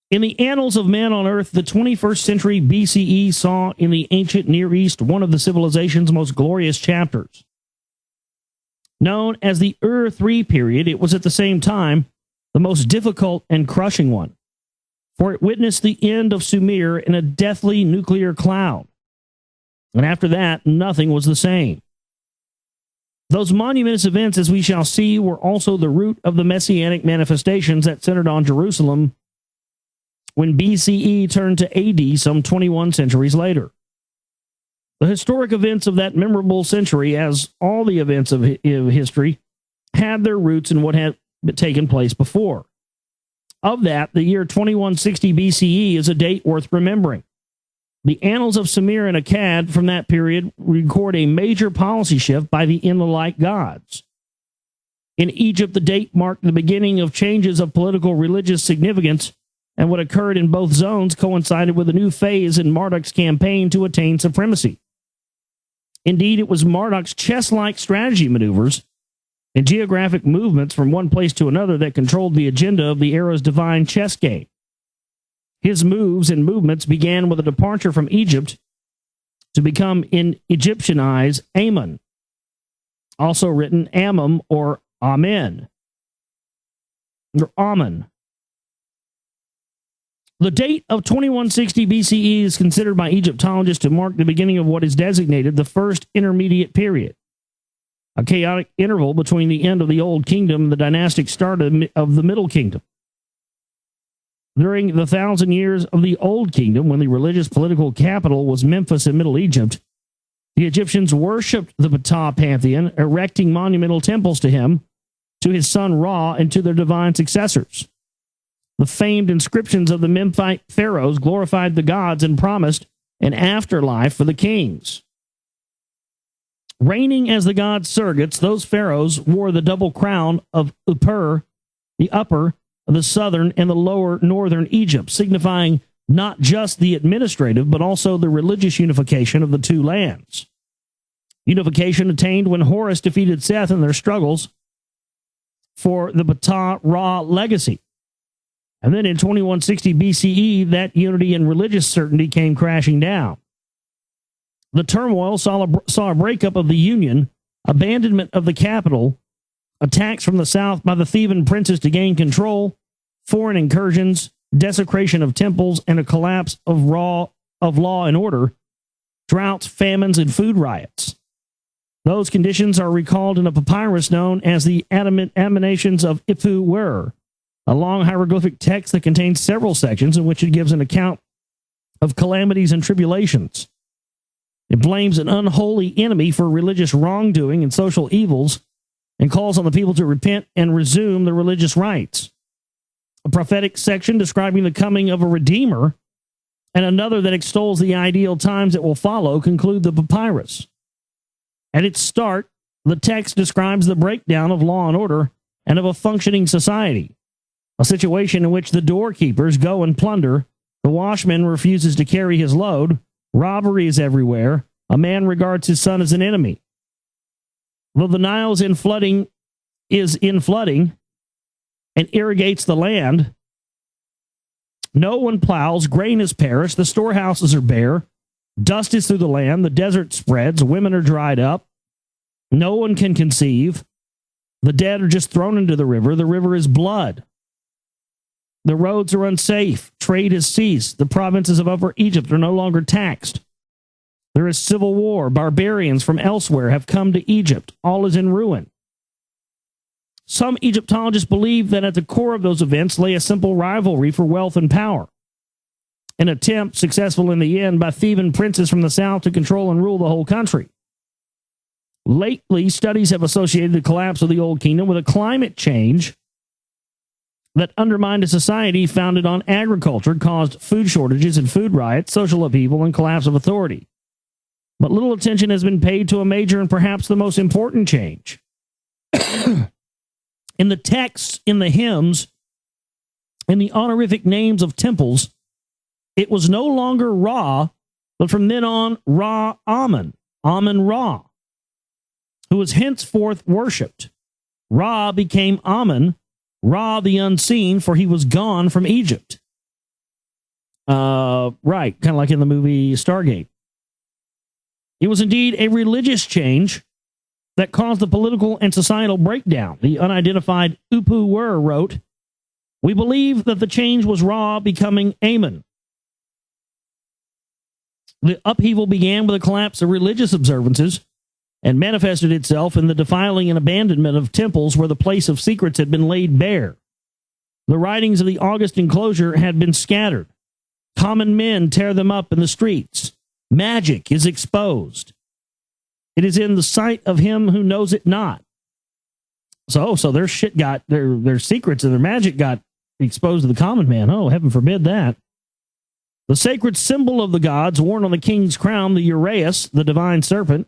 In the annals of man on earth, the 21st century BCE saw in the ancient Near East one of the civilization's most glorious chapters. Known as the Ur-3 period, it was at the same time the most difficult and crushing one, for it witnessed the end of Sumer in a deathly nuclear cloud. And after that, nothing was the same. Those monumentous events, as we shall see, were also the root of the messianic manifestations that centered on Jerusalem when BCE turned to AD some 21 centuries later. The historic events of that memorable century, as all the events of history, had their roots in what had taken place before. Of that, the year 2160 BCE is a date worth remembering. The annals of Sumer and Akkad from that period record a major policy shift by the Enlilite gods. In Egypt, the date marked the beginning of changes of political religious significance, and what occurred in both zones coincided with a new phase in Marduk's campaign to attain supremacy. Indeed, it was Marduk's chess-like strategy maneuvers and geographic movements from one place to another that controlled the agenda of the era's divine chess game. His moves and movements began with a departure from Egypt to become, in Egyptian eyes, Amun, also written Ammon or Amen, or Amun. The date of 2160 BCE is considered by Egyptologists to mark the beginning of what is designated the First Intermediate Period, a chaotic interval between the end of the Old Kingdom and the dynastic start of the Middle Kingdom. During the 1,000 years of the Old Kingdom, when the religious political capital was Memphis in Middle Egypt, the Egyptians worshipped the Ptah pantheon, erecting monumental temples to him, to his son Ra, and to their divine successors. The famed inscriptions of the Memphite pharaohs glorified the gods and promised an afterlife for the kings. Reigning as the gods' surrogates, those pharaohs wore the double crown of Upper, the upper, the southern, and the lower northern Egypt, signifying not just the administrative, but also the religious unification of the two lands. Unification attained when Horus defeated Seth in their struggles for the Ptah-Ra legacy. And then in 2160 BCE, that unity and religious certainty came crashing down. The turmoil saw a breakup of the Union, abandonment of the capital, attacks from the south by the Theban princes to gain control, foreign incursions, desecration of temples, and a collapse of law and order, droughts, famines, and food riots. Those conditions are recalled in a papyrus known as the Emanations of Ipu-Wer, a long hieroglyphic text that contains several sections in which it gives an account of calamities and tribulations. It blames an unholy enemy for religious wrongdoing and social evils and calls on the people to repent and resume their religious rites. A prophetic section describing the coming of a redeemer and another that extols the ideal times that will follow conclude the papyrus. At its start, the text describes the breakdown of law and order and of a functioning society, a situation in which the doorkeepers go and plunder, the washman refuses to carry his load, robbery is everywhere, a man regards his son as an enemy. Though the Nile is in flooding and irrigates the land, no one plows, grain has perished, the storehouses are bare, dust is through the land, the desert spreads, women are dried up, no one can conceive, the dead are just thrown into the river is blood. The roads are unsafe, trade has ceased, the provinces of Upper Egypt are no longer taxed. There is civil war, barbarians from elsewhere have come to Egypt, all is in ruin. Some Egyptologists believe that at the core of those events lay a simple rivalry for wealth and power. An attempt, successful in the end, by Theban princes from the south to control and rule the whole country. Lately, studies have associated the collapse of the Old Kingdom with a climate change that undermined a society founded on agriculture, caused food shortages and food riots, social upheaval, and collapse of authority. But little attention has been paid to a major and perhaps the most important change. In the texts, in the hymns, in the honorific names of temples, it was no longer Ra, but from then on Ra-Amen, Amen-Ra, who was henceforth worshipped. Ra became Amen, Ra the unseen, for he was gone from Egypt. Right, kind of like in the movie Stargate. It was indeed a religious change that caused the political and societal breakdown. The unidentified Upu-Wer wrote, "We believe that the change was Ra becoming Amen. The upheaval began with the collapse of religious observances and manifested itself in the defiling and abandonment of temples where the place of secrets had been laid bare. The writings of the August enclosure had been scattered. Common men tear them up in the streets. Magic is exposed. It is in the sight of him who knows it not." So their shit got, their secrets and their magic got exposed to the common man. Oh, heaven forbid that. The sacred symbol of the gods worn on the king's crown, the uraeus, the divine serpent,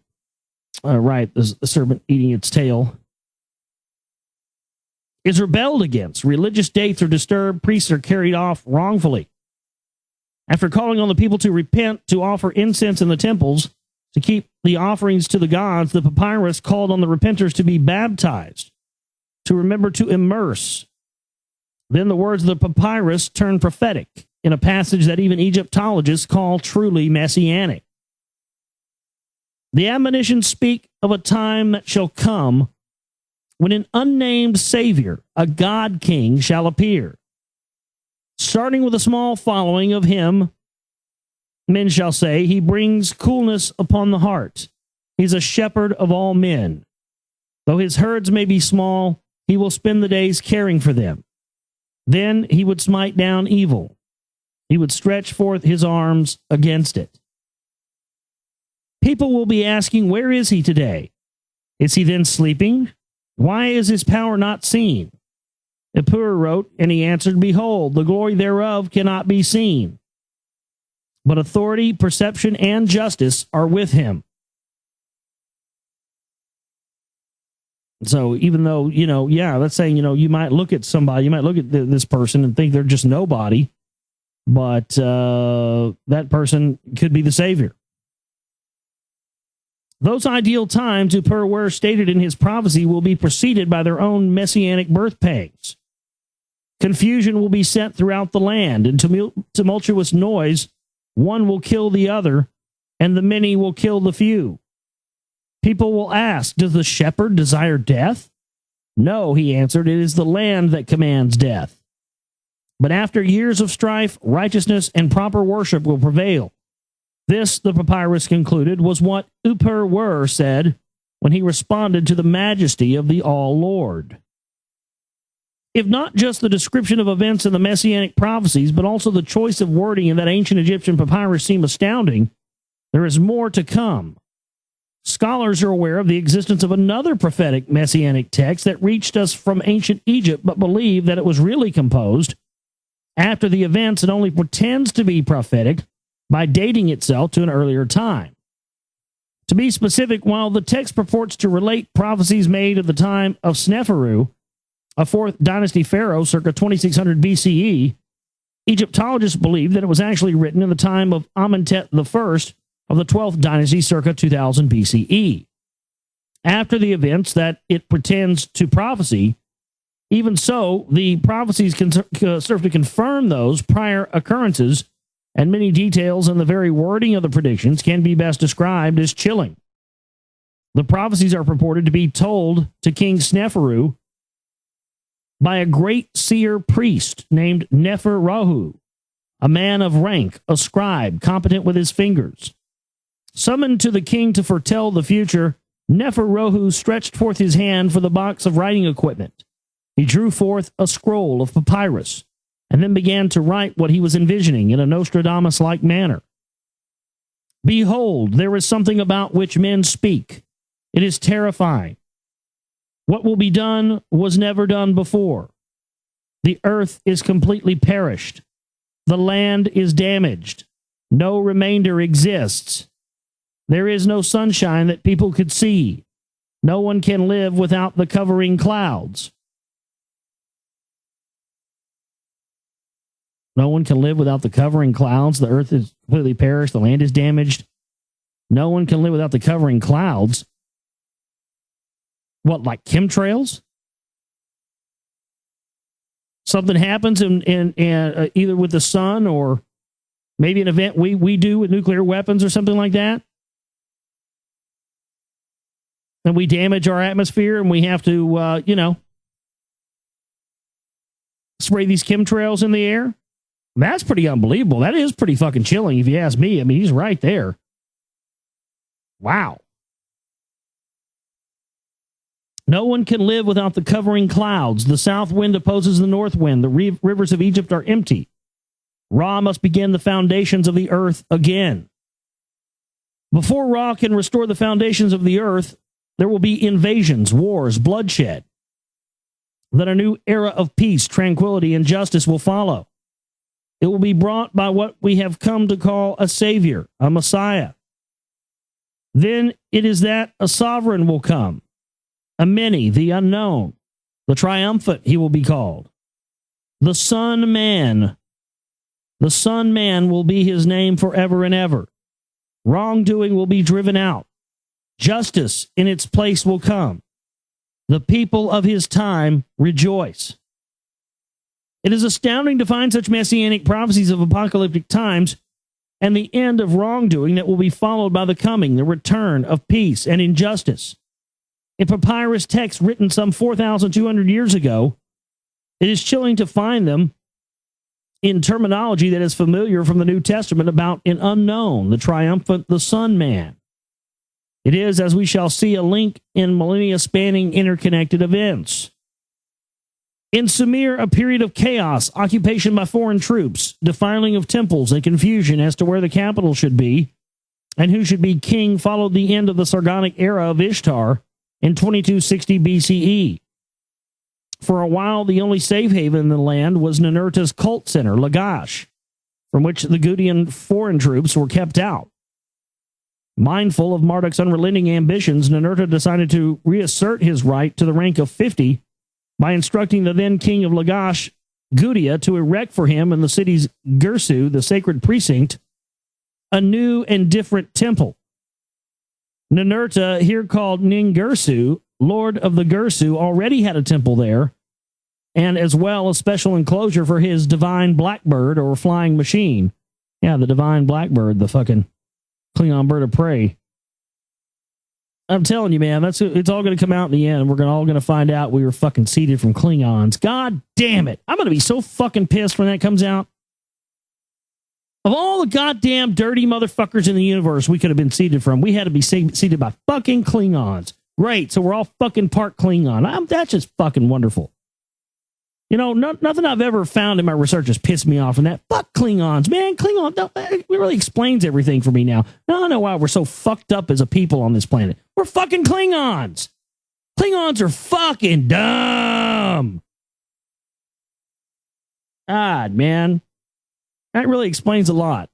right, the serpent eating its tail, is rebelled against. Religious dates are disturbed. Priests are carried off wrongfully. After calling on the people to repent, to offer incense in the temples, to keep the offerings to the gods, the papyrus called on the repenters to be baptized, to remember to immerse. Then the words of the papyrus turn prophetic in a passage that even Egyptologists call truly messianic. The admonitions speak of a time that shall come when an unnamed Savior, a God King, shall appear. Starting with a small following of him, men shall say, he brings coolness upon the heart. He's a shepherd of all men. Though his herds may be small, he will spend the days caring for them. Then he would smite down evil. He would stretch forth his arms against it. People will be asking, where is he today? Is he then sleeping? Why is his power not seen? Epur wrote, and he answered, behold, the glory thereof cannot be seen. But authority, perception, and justice are with him. So even though, let's say, you might look at somebody, you might look at this person and think they're just nobody, but that person could be the Savior. Those ideal times, Epur stated in his prophecy, will be preceded by their own messianic birth pangs. Confusion will be set throughout the land, and tumultuous noise. One will kill the other, and the many will kill the few. People will ask, does the shepherd desire death? No, he answered, it is the land that commands death. But after years of strife, righteousness and proper worship will prevail. This, the papyrus concluded, was what Upper-Wer said when he responded to the majesty of the All-Lord. If not just the description of events in the messianic prophecies, but also the choice of wording in that ancient Egyptian papyrus seem astounding, there is more to come. Scholars are aware of the existence of another prophetic messianic text that reached us from ancient Egypt, but believe that it was really composed after the events and only pretends to be prophetic by dating itself to an earlier time. To be specific, while the text purports to relate prophecies made at the time of Sneferu, a 4th dynasty pharaoh circa 2600 BCE, Egyptologists believe that it was actually written in the time of Amenhotep I of the 12th dynasty circa 2000 BCE. After the events that it pretends to prophesy, even so, the prophecies can serve to confirm those prior occurrences, and many details in the very wording of the predictions can be best described as chilling. The prophecies are purported to be told to King Sneferu by a great seer priest named Nefer-Rahu, a man of rank, a scribe, competent with his fingers. Summoned to the king to foretell the future, Nefer-Rahu stretched forth his hand for the box of writing equipment. He drew forth a scroll of papyrus, and then began to write what he was envisioning in a Nostradamus-like manner. Behold, there is something about which men speak. It is terrifying. What will be done was never done before. The earth is completely perished. The land is damaged. No remainder exists. There is no sunshine that people could see. No one can live without the covering clouds. No one can live without the covering clouds. The earth is completely perished. The land is damaged. No one can live without the covering clouds. What, like chemtrails? Something happens in either with the sun or maybe an event we do with nuclear weapons or something like that. And we damage our atmosphere and we have to, spray these chemtrails in the air. That's pretty unbelievable. That is pretty fucking chilling if you ask me. I mean, he's right there. Wow. No one can live without the covering clouds. The south wind opposes the north wind. The rivers of Egypt are empty. Ra must begin the foundations of the earth again. Before Ra can restore the foundations of the earth, there will be invasions, wars, bloodshed. Then a new era of peace, tranquility, and justice will follow. It will be brought by what we have come to call a savior, a Messiah. Then it is that a sovereign will come, a many, the unknown, the triumphant he will be called. The Son Man. The Son Man will be his name forever and ever. Wrongdoing will be driven out. Justice in its place will come. The people of his time rejoice. It is astounding to find such messianic prophecies of apocalyptic times and the end of wrongdoing that will be followed by the coming, the return of peace and injustice. In papyrus texts written some 4,200 years ago, it is chilling to find them in terminology that is familiar from the New Testament about an unknown, the triumphant, the Son Man. It is, as we shall see, a link in millennia-spanning interconnected events. In Sumer, a period of chaos, occupation by foreign troops, defiling of temples, and confusion as to where the capital should be and who should be king followed the end of the Sargonic era of Ishtar in 2260 BCE. For a while, the only safe haven in the land was Ninurta's cult center, Lagash, from which the Gudian foreign troops were kept out. Mindful of Marduk's unrelenting ambitions, Ninurta decided to reassert his right to the rank of 50 by instructing the then king of Lagash, Gudea, to erect for him in the city's Girsu, the sacred precinct, a new and different temple. Ninurta, here called Ningirsu, lord of the Girsu, already had a temple there, and as well a special enclosure for his divine blackbird or flying machine. Yeah, the divine blackbird, the fucking Klingon bird of prey. I'm telling you, man, it's all going to come out in the end. We're all going to find out we were fucking seeded from Klingons. God damn it. I'm going to be so fucking pissed when that comes out. Of all the goddamn dirty motherfuckers in the universe we could have been seeded from, we had to be seeded by fucking Klingons. Great. So we're all fucking part Klingon. That's just fucking wonderful. You know, nothing I've ever found in my research has pissed me off. And that, fuck Klingons, man. It really explains everything for me now. Now I know why we're so fucked up as a people on this planet. We're fucking Klingons. Klingons are fucking dumb. God, man. That really explains a lot.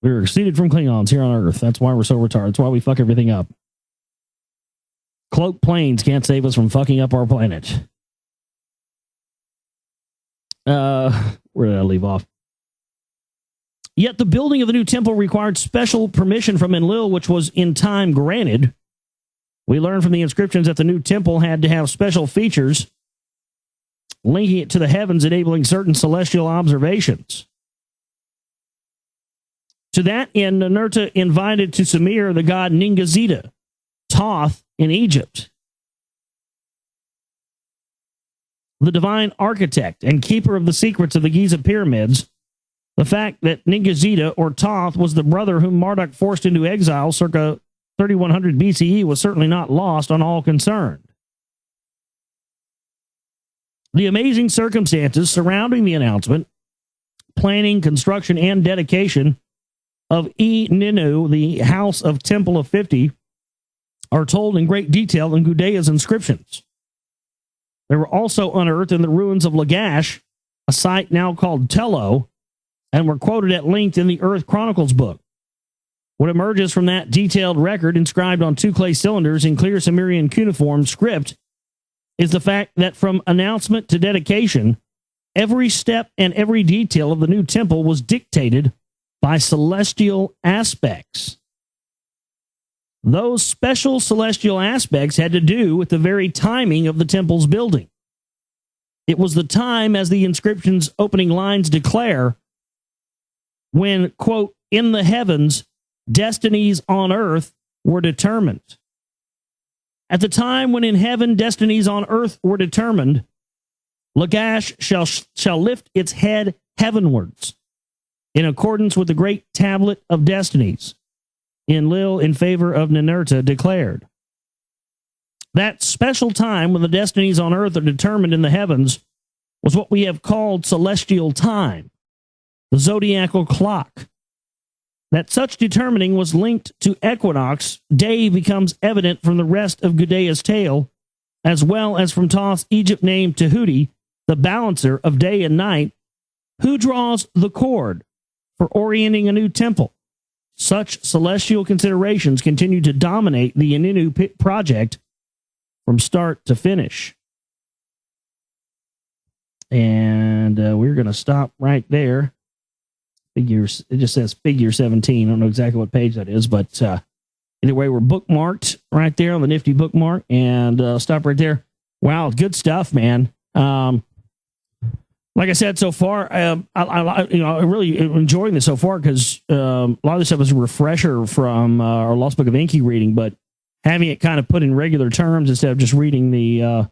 We were seeded from Klingons here on Earth. That's why we're so retarded. That's why we fuck everything up. Cloaked planes can't save us from fucking up our planet. Where did I leave off? Yet the building of the new temple required special permission from Enlil, which was in time granted. We learned from the inscriptions that the new temple had to have special features, linking it to the heavens, enabling certain celestial observations. To that end, Ninurta invited to Samir the god Ningazida, Thoth in Egypt, the divine architect and keeper of the secrets of the Giza pyramids. The fact that Ningazida, or Thoth, was the brother whom Marduk forced into exile circa 3100 BCE was certainly not lost on all concerned. The amazing circumstances surrounding the announcement, planning, construction, and dedication of Ninu, the House of Temple of 50, are told in great detail in Gudea's inscriptions. They were also unearthed in the ruins of Lagash, a site now called Tello, and were quoted at length in the Earth Chronicles book. What emerges from that detailed record, inscribed on 2 clay cylinders in clear Sumerian cuneiform script, is the fact that from announcement to dedication, every step and every detail of the new temple was dictated by celestial aspects. Those special celestial aspects had to do with the very timing of the temple's building. It was the time, as the inscription's opening lines declare, when, quote, in the heavens, destinies on earth were determined. At the time when in heaven destinies on earth were determined, Lagash shall lift its head heavenwards, in accordance with the great tablet of destinies, Enlil in favor of Ninurta declared. That special time when the destinies on earth are determined in the heavens was what we have called celestial time, the zodiacal clock. That such determining was linked to equinox, day becomes evident from the rest of Gudea's tale, as well as from Thoth's Egypt name Tahuti, the balancer of day and night, who draws the cord for orienting a new temple. Such celestial considerations continue to dominate the Ininu project from start to finish. And we're going to stop right there. Figures, it just says figure 17. I don't know exactly what page that is, but either way, we're bookmarked right there on the nifty bookmark, and stop right there. Wow, good stuff, man. Like I said, so far, I'm really enjoying this so far because a lot of this stuff is a refresher from our Lost Book of Enki reading, but having it kind of put in regular terms instead of just reading the,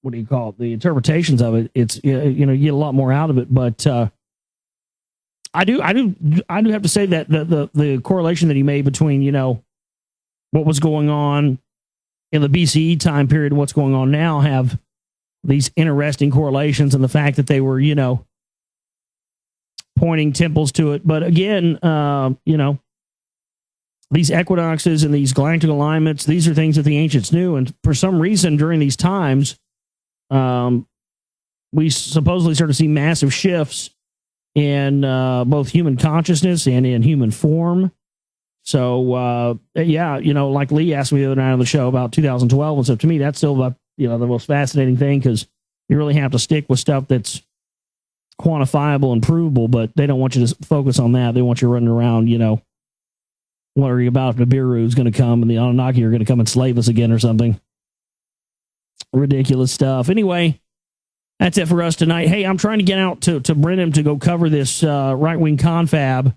what do you call it? The interpretations of it. It's, you get a lot more out of it, but I do have to say that the correlation that he made between, what was going on in the BCE time period and what's going on now have these interesting correlations, and the fact that they were, pointing temples to it. But again, these equinoxes and these galactic alignments, these are things that the ancients knew. And for some reason during these times, we supposedly start to see massive shifts in both human consciousness and in human form. So, like Lee asked me the other night on the show about 2012 and stuff. To me, that's still about, the most fascinating thing, because you really have to stick with stuff that's quantifiable and provable, but they don't want you to focus on that. They want you running around, worrying about if Nibiru is going to come and the Anunnaki are going to come and slave us again or something. Ridiculous stuff. Anyway, That's it for us tonight. Hey, I'm trying to get out to Brenham to go cover this right-wing confab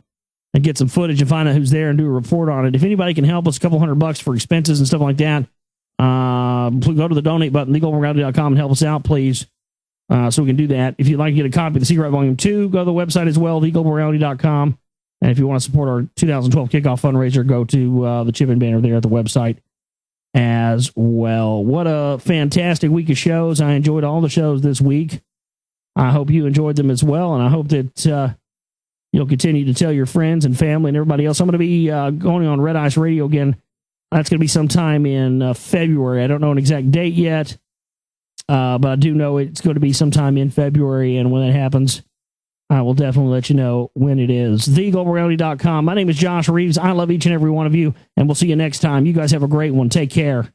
and get some footage and find out who's there and do a report on it. If anybody can help us, a couple $100 for expenses and stuff like that, go to the donate button, legaloverreality.com, and help us out, please, so we can do that. If you'd like to get a copy of The Secret Right Volume 2, go to the website as well, legaloverreality.com. And if you want to support our 2012 kickoff fundraiser, go to the chip-in banner there at the website as well. What a fantastic week of shows. I enjoyed all the shows this week. I hope you enjoyed them as well, and I hope that you'll continue to tell your friends and family and everybody else. I'm going to be going on Red Ice Radio again. That's going to be sometime in February. I don't know an exact date yet, but I do know it's going to be sometime in February, and when that happens, I will definitely let you know when it is. TheGlobalReality.com. My name is Josh Reeves. I love each and every one of you, and we'll see you next time. You guys have a great one. Take care.